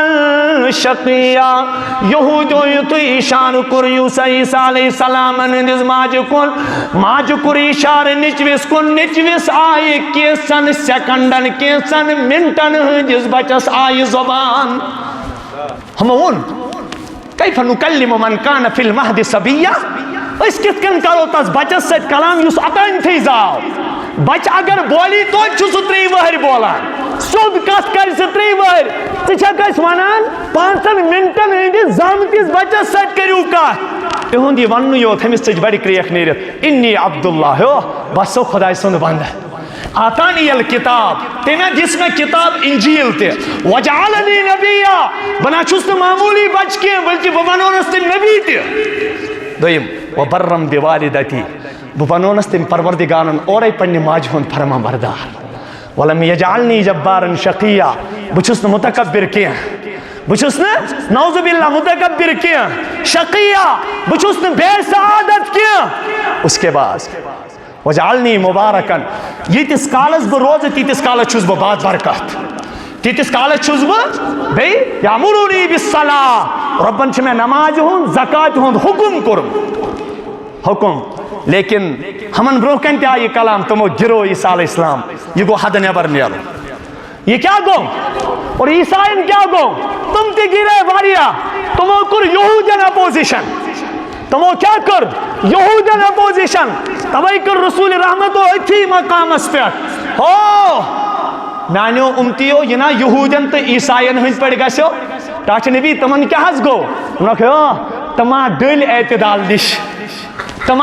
شقیا یہودیو یُتھُے اِشارٕ کوٚر یوٗسا عیٖسیٰ علیہ السلامن ہٕنٛدِس ماجہِ کُن ماجہِ کوٚر اِشارٕ نیٚچوِس کُن نیٚچوِس آیہِ کینٛژن سیکنڈن کینٛژن منٹن ہٕنٛدِس بچس آیہِ زبان ہمو ووٚن کیف نُکلِمُ من کان فی المہدِ صبیا أسۍ کِتھ کٔنۍ کرو تس بچس سۭتۍ کلام یُس اوٚتانتھٕے زاو بچہ اگر بولی توتہِ چھُ سُہ 3 وٕہٕرۍ بولان سیوٚد کتھ کرِ سُہ 3 وٕہٕرۍ ژٕ چھکھ اَسہِ ونان 5 منٹن ہٕنٛدِس زامتِس بچس سۭتۍ کٔرِو کتھ یِہُنٛد یہِ وننُے یوت ہُمِس ژٕج بڑِ کرٛیکھ نیٖرِتھ انی عبداللہ ہیو بس سو خۄداے سُنٛد بنٛدٕ آتانی الکتاب تٔمۍ دِژ مےٚ کِتاب انجیٖل تہِ وجعلنی نبیا بہٕ نہ چھُس نہٕ معموٗلی بچہٕ کینٛہہ بلکہِ بہٕ بنونس تٔمۍ نبی تہِ دوٚیِم وبرم بوالدتی بہٕ بنونس تٔمۍ پروردگارن اورے پننہِ ماجہِ ہُنٛد فرما بردار ولم یجعلنی جبارا شقیا بہٕ چھُس نہٕ متکبر کینٛہہ بہٕ چھُس نہٕ نعوذ باللہ متکبر کینٛہہ شقیا بہٕ چھُس نہٕ بے سعادت کینٛہہ اس کے بعد وجعلنی مبارکن ییٖتِس کالس بہٕ روزٕ تیٖتِس کالس چھُس بہٕ باد برکت تیٖتِس کالس چھُس بہٕ بیٚیہِ یامرونی بالصلاۃ رۄبن چھُ مےٚ نمازِ ہُنٛد زکاتہِ ہُنٛد حُکم کوٚرمُت حُکم لیکن ہمن برونٛہہ کنہِ تہِ آیہِ یہِ کلام تِمو گِرو عیٖسیٰ علیہ السلام یہِ گوٚو حدٕ نٮ۪بر نیرُن یہ کیا گو اور عیسائین کیا گو تم تہِ گِرے واریاہ تمو کوٚر یہوٗدین اپوزِشن تمو کیا کٔر یہوٗدین اپوزِشن توے کٔر رسول رحمتو أتھی مقامس پٮ۪ٹھ ہو میانیو اُمتیو یہِ نا یہوٗدین تہٕ عیسائین ہٕنٛدۍ پٲٹھۍ گژھیو ٹاٹھ نبی تمن کیٛاہ حظ گوٚو ووٚنکھ تِم ڈٔلۍ اعتدال نِش تِم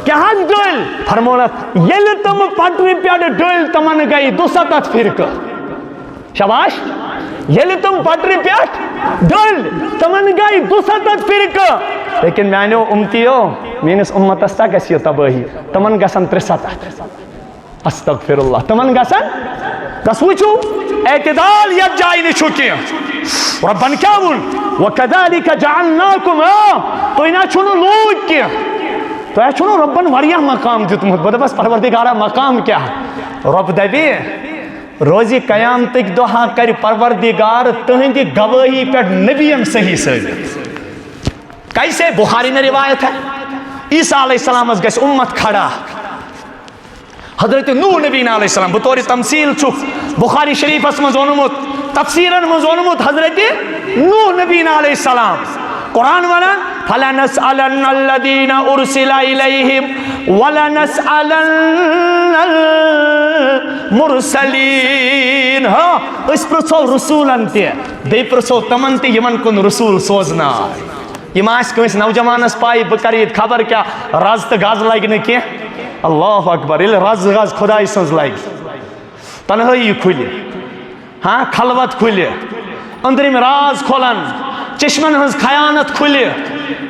کیا ڈل فرمونک یل تم پٹری پہ ڈل تمن گئی 270 فرقہ شباش یل تم پٹری پہ ڈل تمن گئی 270 فرقہ لیکن میانو امتیو میانس امتس تا گژھِ تباہی تمن گژھن 370 استغفر اللہ تمن گژھن بس وچھو اعتدال یت جائے نچھو کی ربن کیا ون وَكَذَلِكَ جَعَلْنَاكُمْ تو نا چھنو لوگ کی تو اے چھنو ربن واریاہ مقام دیتمت بدا بس پروردگارہ مقام کیا رب دبی روزی قیامتک دہا کر پروردگار تہندی گواہی پر نبیین صحیح ثابت کیسے بخاری میں روایت ہے عیسیٰ علیہ السلام اس گیس امت کھڑا حضرت نوح نبی علیہ السلام بطور تمثیل چھک بخاری شریف اس مزونمت تفسیرن مزونمت حضرت نوح نبی علیہ السلام قرآن والا فَلَنَسْأَلَنَّ الَّذِينَ أُرْسِلَ إِلَيْهِمْ وَلَنَسْأَلَنَّ الْمُرْسَلِينَ ہاں اس پرسو رسولن تے بے پرسو تمن تے یمن کن رسول سوزنا یہ آس کنس نوجوانس پائی بکرید خبر کیا رز تو گز لگنے کی اللہ اکبر یل رز گز خدائی سنز لگ تنہائی کھلی ہاں خلوت کھلی اندرم راز کھولن چشمن ہز خیانت کھلی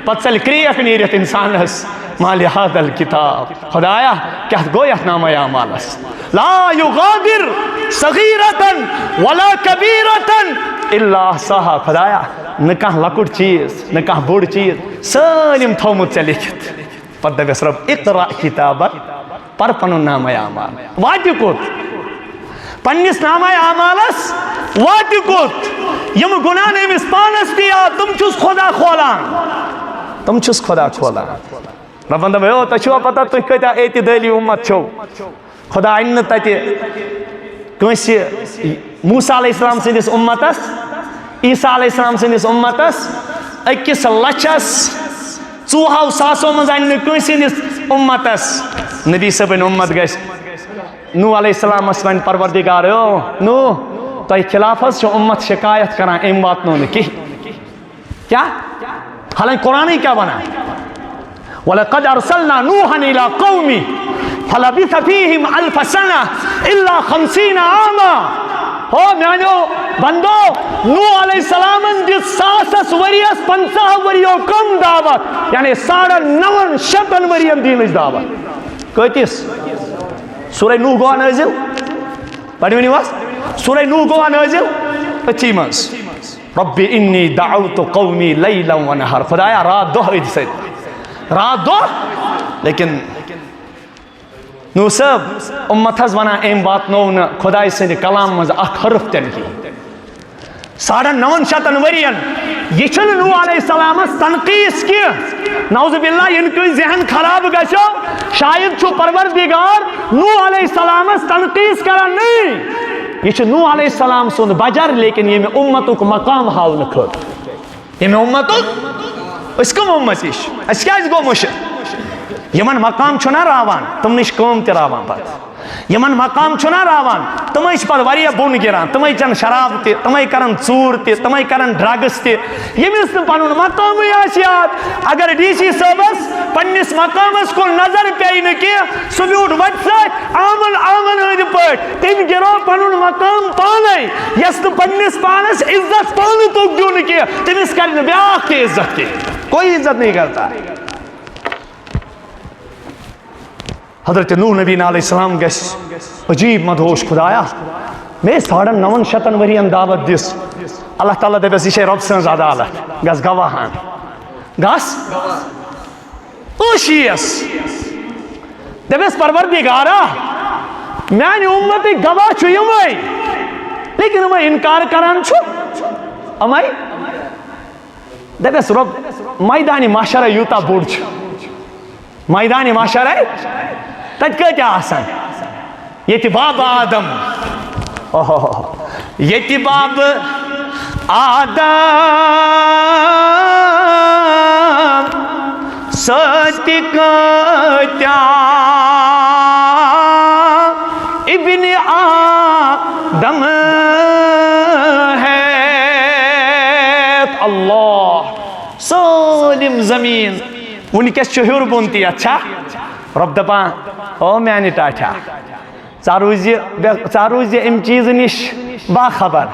پتہ چل کریک نیرت انسان ہس مالی حاد الکتاب خدایا کیا گو یت نامہ اعمالس لا یغادر صغیرتن ولا کبیرتن الا احصاها خدایا نہ کانٛہہ لۄکُٹ چیز نہ کانٛہہ بوٚڑ چیز سٲلِم تھوٚومُت ژےٚ لیکھِتھ پتہٕ دپٮ۪س رۄب اقرا کتابک پر پنُن نامہ اعمال واتہِ کوٚت پننِس نامہ اعمالس واتہِ کوٚت یِم گُناہ نہٕ أمِس پانس تہِ یاد تِم چھُس خۄدا کھولان رۄبن دوٚپ او تۄہہِ چھُوا پتہ تُہۍ کۭتیاہ اعتدٲلی اُمت چھِو خۄدا انہِ نہٕ تتہِ کٲنٛسہِ موسیٰ علیہ السلام سٕنٛدِس اُمتس عیسیٰ علیہ السلام سٕنٛدِس اُمتس 1,40,000 منٛز انہِ نہٕ کٲنٛسہِ ہٕنٛدِس اُمتس نبی صٲبٕنۍ اُمت گژھِ نوح علیہ السلامس وَنہِ پروردگار او نوح تۄہہِ خلاف حظ چھو اُمت شکایت کران أمۍ واتنو نہٕ کِہیٖنۍ کیا حالانکہ قرآنٕے کیٛاہ وَنان وَلَقَدْ أَرْسَلْنَا نُوحًا إِلَىٰ قَوْمِهِ فَلَبِثَ فِيهِمْ أَلْفَ سَنَةٍ إِلَّا 50 عَامًا ہو میانو بندو نوح علیہ السلام دِژ 100 ؤریَس 50 ؤریو کم دعوت یعنی 950 ؤرین دینٕچ دعوت کۭتِس سورہ نوح گوٚوا نٲزِل پڑھ ؤنِو حظ سورہ نوح گوٚوا نٲزِل أتھی منٛز رب انی دعوت قومی لیلا ونہار خدایا رات دۄہ أتھۍ سۭتۍ رات دۄہ لیکن نوح صٲب اُمت حظ ونان أمۍ واتنو نہٕ خۄداے سٕنٛدِ کلام منٛز اکھ حرف تہِ نہٕ کِہیٖنۍ 950 ؤرین یہ چھنہٕ نوح علیہ السلامس تنقیٖص کینٛہہ نعوذ باللہ یِن کٲنٛسہِ ذہن خراب گژھیو شاید چھُ پروردگار نوح علیہ السلامس تنقیٖص کران نہیں یہ چھُ نوح علیہ السلام سُنٛد بجر لیکن ییٚمہِ اُمتُک مقام ہاونہٕ خٲطرٕ ییٚمہِ اُمتُک أسۍ کٕم اُمت یہِ چھِ اَسہِ کیٛازِ گوٚو مُشِت یِمن مقام چھُنا راوان تِمنٕے چھِ کٲم تہِ راوان پتہٕ یِمن مقام چھُنا راوان تِمے چھِ پتہٕ واریاہ بۄن گِران تِمے چٮ۪ن شراب تہِ تِمے کرن ژوٗر تہِ تِمے کرن ڈرگس تہِ ییٚمِس نہٕ پنُن مقامٕے آسہِ یاد اگر ڈی سی صٲبس پننِس مقامس کُن نظر پیٚیہِ نہٕ کینٛہہ سُہ بیوٗٹھ وتہِ سۭتۍ آمن ہٕنٛدۍ پٲٹھۍ تٔمۍ گِرو پنُن مقام پانے یس نہٕ پننِس پانس عزت پانہٕ توٚگ دیُن کینٛہہ تٔمِس کرِ نہٕ بیاکھ تہِ عزت کینٛہہ کوئی عزت نہیں کرتا حضرت نوح نبی علیہ السلام گژھِ عجیب مدہوش خدایا میں 950 ؤرین دعوت دِژ اللہ تعالیٰ دپیس یہ چھے رب سٕنٛز عدالت گژھ گواہان گژھ ٲشیٖس دپیس پروردگارا میانہِ اُمتٕکۍ گواہ چھُ یِمے لیکن یِمے انکار کران چھُ یِمے دپیس رب میدانِ محشرے یوٗتاہ بوٚڑ چھُ میدانِ محشرے تتہِ کۭتیاہ آسان ییٚتہِ بابا آدم ییٚتہِ بابہٕ آدم سۭتۍ کۭتیاہ ابن آدم ہیت اللہ سٲلِم زمیٖن ونکس ہور بون تی اچھا رب دپان او میانہ ٹاٹھا ژٕ روزِ امہِ چیٖزٕ نِش باخبر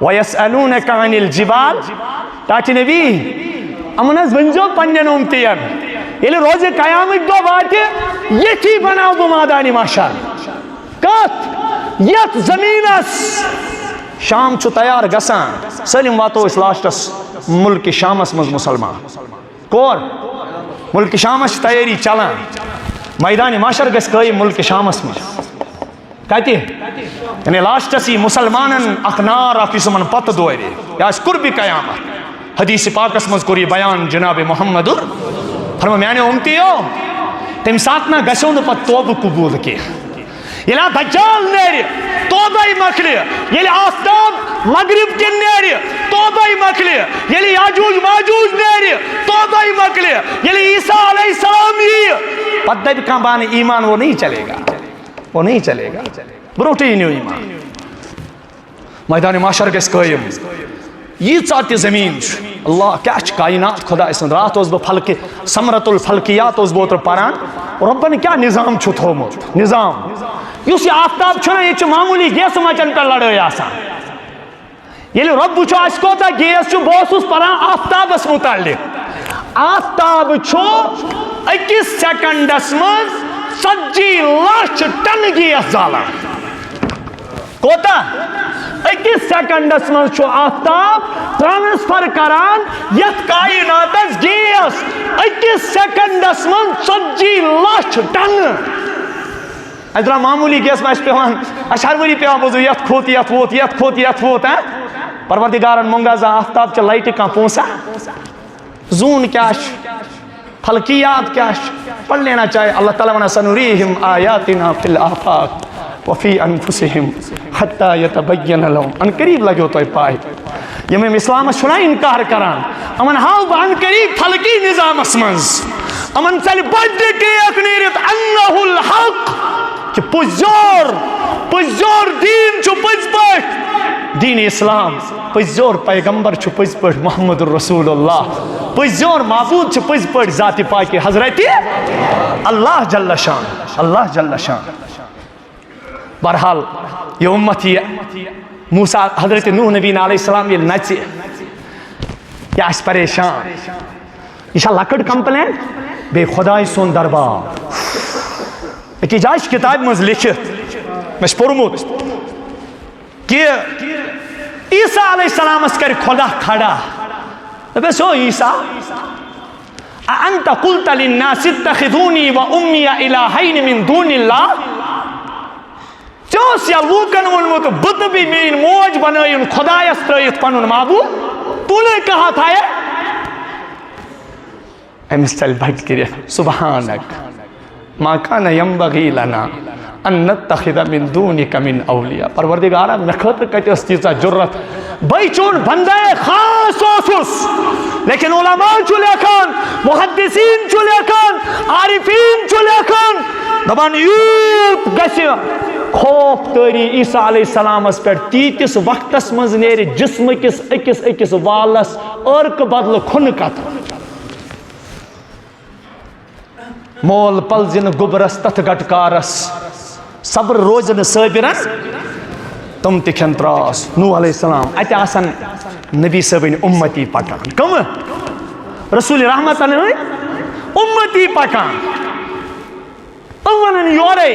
وَیَسْأَلُونَکَ عَنِ الْجِبال ٹاٹھہِ نبی یِمن حظ ؤنۍزیو پنٛنٮ۪ن اُمتِین ییٚلہِ روزِ قیامٕکۍ دۄہ واتہِ ییٚتھی بناو بہٕ مٲدانِ محشر کتھ یتھ زمیٖنس شام چھُ تیار گژھان سٲلِم واتو أسۍ لاسٹس مُلکہِ شامس منٛز مُسلمان کور مُلکہِ شامس چھِ تیٲری چلان میدانِ محشر گژھِ قٲیِم مُلکہِ شامس منٛز کتہِ یعنی لاسٹس یی مُسلمانن اکھ نار اکھ یُس یِمن پتہٕ دورِ یہِ آسہِ قُربِ قیامت حدیث پاکس منٛز کوٚر یہِ بیان جناب محمد فرمو میانیو اُمتِیو تمہِ ساتہٕ نہ گژھیو نہٕ پتہٕ توبہٕ قبوٗل کینٛہہ ییٚلہِ دجال نیرِ توبے مۄکلہِ ییٚلہِ آفتاب مغرب کِنۍ نیرِ توبے مۄکلہِ ییٚلہِ یاجوٗج ماجوٗج نیرِ توبے مۄکلہِ ییٚلہِ عیسیٰ علیہ السلام یِیہِ پتہٕ دپہِ کانٛہہ بہٕ اَنہٕ ایٖمان وہ نہیں چلے گا وہ نہیں چلے گا برونٹھٕے أنِو ایٖمان میدانِ محشر گژھِ قٲیِم ییٖژاہ تہِ زمیٖن چھُ اللہ کیاہ چھُ کائنات خۄداے سُنٛد راتھ اوسُس بہٕ فلکہِ سمرت الفلکیات اوسُس بہٕ اوترٕ پران رۄبن کیاہ نظام چھُ تھوٚومُت نظام یُس یہِ آفتاب چھُنہ ییٚتہِ چھُ معموٗلی گیسہٕ مچن پٮ۪ٹھ لڑٲے آسان ییٚلہِ رۄب وٕچھو اَسہِ کوتاہ گیس چھُ بہٕ اوسُس پران آفتابس مُتعلق آفتاب چھُ أکِس سیکنڈس منٛز 40 لچھ ٹن گیس زالان کوتاہ أکِس سیکنڈس منٛز چھُ آفتاب ٹرانسفر کران یتھ کائناتس گیس أکِس سیکنڈس منٛز 40 لچھ ٹن اَسہِ درٛاو معموٗلی گیس ما اَسہِ پیوان اَسہِ ہر ؤری پیوان بوزُن یتھ کھوٚت یتھ ووت یتھ کھوٚت یتھ ووت پروردگارن مونٛگا آفتاب چہِ لایٹہِ کانٛہہ پونٛسہ زوٗن کیاہ چھُ فلکیات کیا پڑھ لینا چاہے اللہ تعالیٰ ونان سنُریہم آیاتنا فی الآفاق وفی انفسہم حتی یتبین لہم ان قریب لگیو تۄہہِ پاے یِم أمۍ اسلامس چھُنہ انکار کران یِمن ہاو بہٕ ان قریب فلکی نظامس منٛز یِمن ژلہِ بٔڑ کرٛیکھ نیٖرِتھ انہ الحق کہِ پٔزیور دیٖن چھُ پٔزۍ پٲٹھۍ دیٖنِ اسلام پٔزیور پیغمبر چھُ پٔزۍ پٲٹھۍ محمد رسول اللہ پٔزیور معبوٗد چھُ پٔزۍ پٲٹھۍ ذاتِ پاکہِ حضرتِ اللہ جل شان اللہ جل شان بہرحال یہِ اُمت یہِ موسیٰ حضرت نوح نبی علیہ السلام ییٚلہِ نژِ یہِ آسہِ پریشان یہِ چھا لۄکٕٹ کمپلین بیٚیہِ خۄداے سُنٛد دربار أکِس جایہِ چھِ کِتابہِ منٛز لیکھِتھ مےٚ چھُ پوٚرمُت کہ عیسیٰ علیہ السلامس کرِ خۄدا کھڑا دپیس او عیسیٰ اَأَنْتَ قُلْتَ لِلنَّاسِ اتَّخِذُونِي وَأُمِّيَ إِلَٰهَيْنِ مِن دُونِ اللَّهِ ژےٚ اوس یا لوٗکن ووٚنمُت بہٕ تہٕ بیٚیہِ میٲنۍ موج بنٲیِن خۄدایس ترٲیِتھ پنُن معبوٗد تو نے کہا تھا أمِس ژلہِ بھٹہِ کٔرِتھ سُبحانک ما كان ينبغي لنا ان نتخذ من دونك من اولیاء پروردگارا مےٚ خٲطرٕ کتہِ ٲس تیٖژاہ ضروٗرت بٕے چون بندے خاص اوسُس لیکن علماء چھُ لیکھان محدثیٖن چھُ لیکھان عارفیٖن چھُ لیکھان دپان یوٗت گژھِ خوف تٲری عیسیٰ علیہ السلامس پٮ۪ٹھ تیٖتِس وقتس منٛز نیرِ جسمہٕ کِس أکِس والس عٲرقہٕ بدلہٕ کھُنہٕ قطرٕ مول پلزِ نہٕ گوٚبرس تتھ گٹکارس صبر روزِ نہٕ صٲبِرن تِم تہِ کھٮ۪ن تراس نوح علیہ السلام اتہِ آسن نبی صٲبٕنۍ اُمتی پکان کٕمہٕ رسول رحمتن ہٕنٛدۍ اُمتی پکان تِم ونن یورے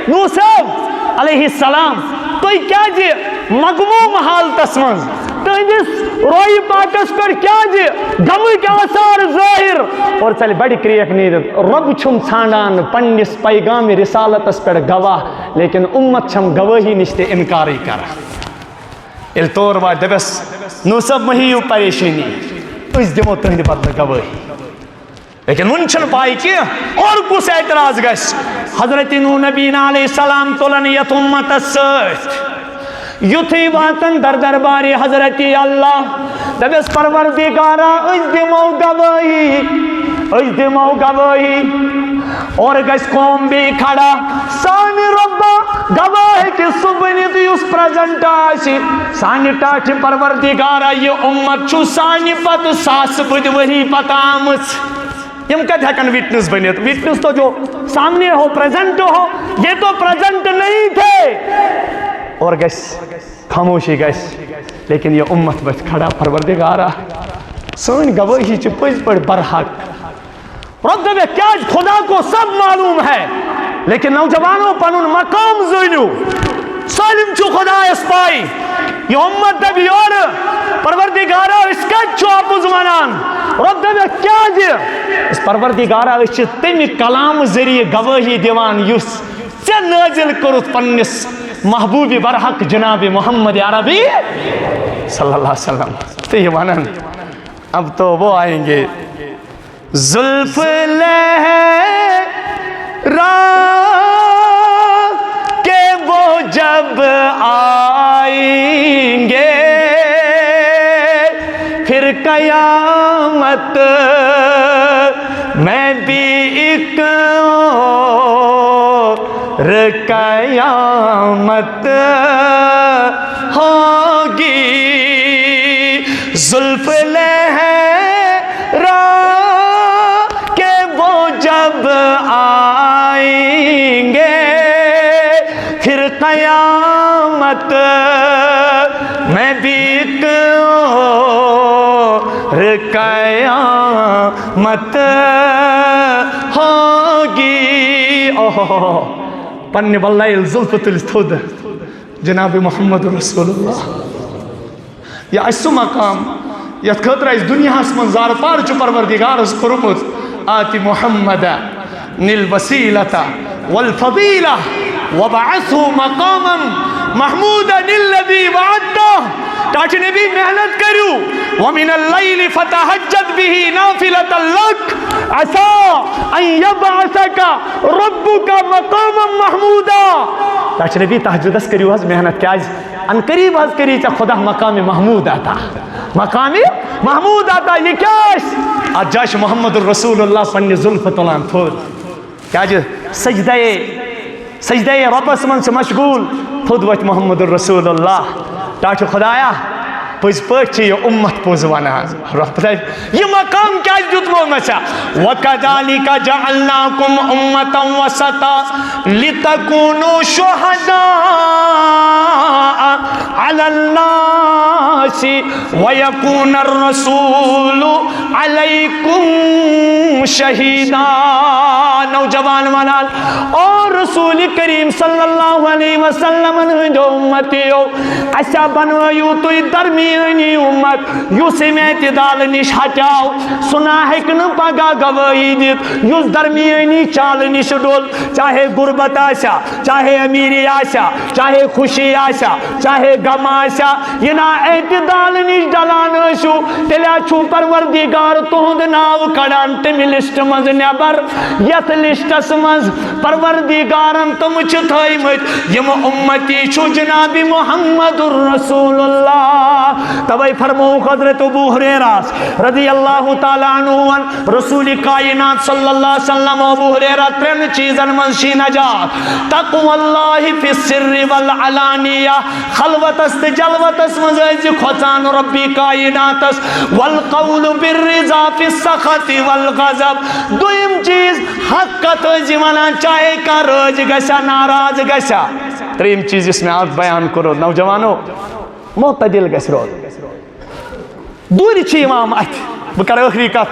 نوح صٲب علیہ السلام تُہۍ کیازِ مغموم حالتس منٛز تُہنٛدِس رویہِ پاکس پٮ۪ٹھ کیازِ غمٕکۍ آثار ظٲہِر اور ژلہِ بڑِ کرٛیکھ نیٖرِتھ رۄب چھُم ژھانڈان پننِس پیغامِ رسالتس پٮ۪ٹھ گواہ لیکن اُمت چھم گوٲہی نِش تہِ انکارٕے کران ییٚلہِ تور واتہِ دپٮ۪س نوح صٲب مہ ہیٚیِو پریشٲنی أسۍ دِمو تُہنٛدِ بدلہٕ گوٲہی لیکن وُنہِ چھنہٕ پاے کینٛہہ اور کُس اعتراض گژھِ حضرت نوح نبی علیہ السلام تُلن یتھ اُمتس سۭتۍ یُتھُے واتن در دربارِ حضرت اللہ دپٮ۪س پروردگارا أسۍ دِمو گوٲہی اور گژھِ قوم بیٚیہِ کھڑا سانہِ رۄبا گواہ ہیٚکہِ سُہ بٔنِتھ یُس پریزنٹ آسہِ سانہِ ٹاٹھہِ پروردگارا یہِ اُمت چھُ سانہِ پتہٕ ساسہٕ بٔدۍ ؤری پتہٕ آمٕژ یم کت ہیکن وٹنس بنت؟ وٹنس تو جو سامنے ہو، پریزنٹ ہو، یہ تو پریزنٹ نہیں تھے، اور گس خاموشی گس، لیکن یہ امت بچ کھڑا پروردگارا سن گواہی چھ پز پڑ برحق رب دے کیا خدا کو سب معلوم ہے، لیکن نوجوانوں پنن مقام زینو سالم چھو خدا اس پائی یہ امت دے بھی اور پروردگارا اس کا چھو اپوز منان رب دے کیا جی اس پروردگارا اس تمی کلام ذریعے گواہی دیوان یس سے نازل کرت پنس محبوب برحق جناب محمد عربی صلی اللہ علیہ وسلم. تو یہ مانن اب تو وہ آئیں گے زلف لہرا کہ وہ جب آئیں گے پھر قیامت میں بھی ایک اور قیامت ہوگی زلف لہرا کہ وہ جب آئیں گے پھر قیامت میں بھی ایک اور قیامت ہوگی. پنہ واللہ زلف تلس تھود جناب محمد رسول اللہ یہ اس مقام یت خطر اس دنیا من زار پار چھ پروردگار اس کرمت آتی محمد نل وسیلتا والفضیلہ وبعثه مقاما محمودا الذي وعدته تاچ نبی محنت کرو ومن اللیل فتہجد به نافلة لک عسى ان يبعثك ربك مقاما محمودا. تاچ نبی تہجد اس کریو حض محنت کیا ان قریب حض کری چا خدا مقام محمود آتا مقام محمود آتا. یہ کیا اس آج جاش محمد الرسول اللہ پنی ظلف طلان تھود کیا جو سجدہ ربس من سے مشغول خود وقت محمد الرسول اللہ تاچ خدایا پز پچ یہ امت پوز وانا یہ مقام کیا جتمو نشا وَكَذَلِكَ جَعَلْنَاكُمْ أُمَّةً وَسَطًا لِتَكُونُوا شُهَدَاءَ عَلَى النَّاسِ وَيَكُونَ الرَّسُولُ عَلَيْكُمْ شَهِيدًا. نوجوان منال اور رسول کریم صلی اللہ علیہ وسلم جو امتیو ایسا بنویو تو درمیانی امت یوسی میں اعتدال نش ہٹاؤ سنا ہکن پگا گواہی دیت یوس درمیانی چال نش ڈول چاہے غربت آشا چاہے امیری آشا چاہے خوشی آشا چاہے غم آشا یہ نا اعتدال نش ڈلان شو تلیا چھو پروردگار تہند ناو کڑان تمی لسٹ مز نیبر یت لسٹس مز پروردگارن تم چھتائی مت یم امتی چھو جناب محمد الرسول اللہ. تبائی فرمو حضرت ابو ہریرہ رضی اللہ تعالیٰ عنہ رسول کائنات صلی اللہ علیہ وسلم ابو ہریرہ ترین چیزن منشی نجات تقوی اللہ فی السر والعلانیہ خلوت است جلوت است مزیج خطان ربی کائنات است والقول بالرضا فی السخط والغضب. دویم چیز حقت جیوانا چاہے کا رج گشا ناراض گشا. تریم چیز اس میں آپ بیان کرو نوجوانو معتدل گش رو دوری چھ امام ات بکر ٲخری کت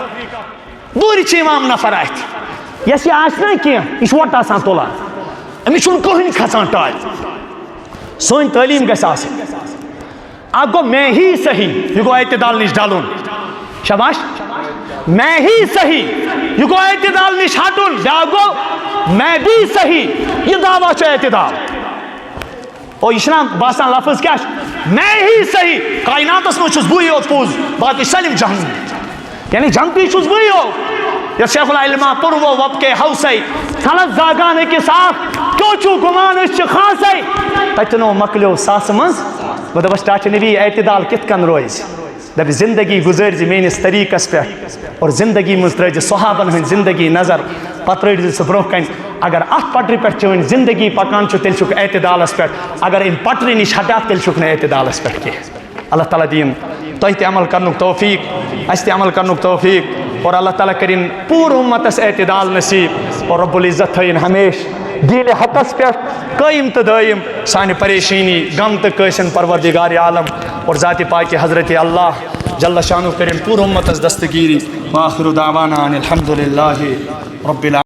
دوری چھ امام نفر ات یس یہ آسنا کی یہ وٹ آسان تلان امس چھن کہین کھسان ٹال سون تعلیم گژھِ آسٕنۍ اکھ گو میں ہی صحیح یہ گو اعتدال نش ڈالن شاباش میں ہی صحیح یہ گو اعتدال نش ہٹن یا گو میں بھی صحیح یہ دعویٰ چھُ اعتدال اور یہ باسان لفظ کیا میں ہی صحیح کائناتس من چھس بٕے یوت پوٚز باقی سٲلِم جہنمی یعنی جنتی چھس بٕے یوت یا شیخ العلمہ پُروو وۄبکے ہوسے ژھلس زاگان أکِس اکھ کیوں چھُو گُمان أسۍ چھِ خاصے تتنو مکلیو ساسہٕ منٛز بہٕ دپس ٹاچ نبی اعتدال کِتھ کٔنۍ روزِ دپ زندگی گزٲرۍ زِ میٲنِس طریٖقس پٮ۪ٹھ اور زندگی منٛز ترٛٲے زِ صحابن ہٕنٛدۍ زندگی نظر پتہٕ رٔٹۍ زِ ژٕ برونٛہہ کَنہِ اگر اتھ پٹرِ پٮ۪ٹھ چٲنۍ زندگی پکان چھُ تیٚلہِ چھُکھ اعتدالس پٮ۪ٹھ اگر اَمہِ پٹرِ نِش ہٹاکھ تیٚلہِ چھُکھ نہٕ اعتدالس پٮ۪ٹھ کینٛہہ. اللہ تعالیٰ دِیِن تۄہہِ تہِ عمل کرنُک توفیٖق اَسہِ تہِ عمل کرنُک توفیٖق اور اللہ تعالیٰ کریں پور امتس اعتدال نصیب اور رب العزت تھین ہمیش دین حقس پہ قائم تو دائم سانہ پریشانی غم تو قیسن پروردگار عالم اور ذات پاک حضرت اللہ جل شانہ کریں پور امتس دستگیری وآخر دعوانا ان الحمد للہ رب العالمین.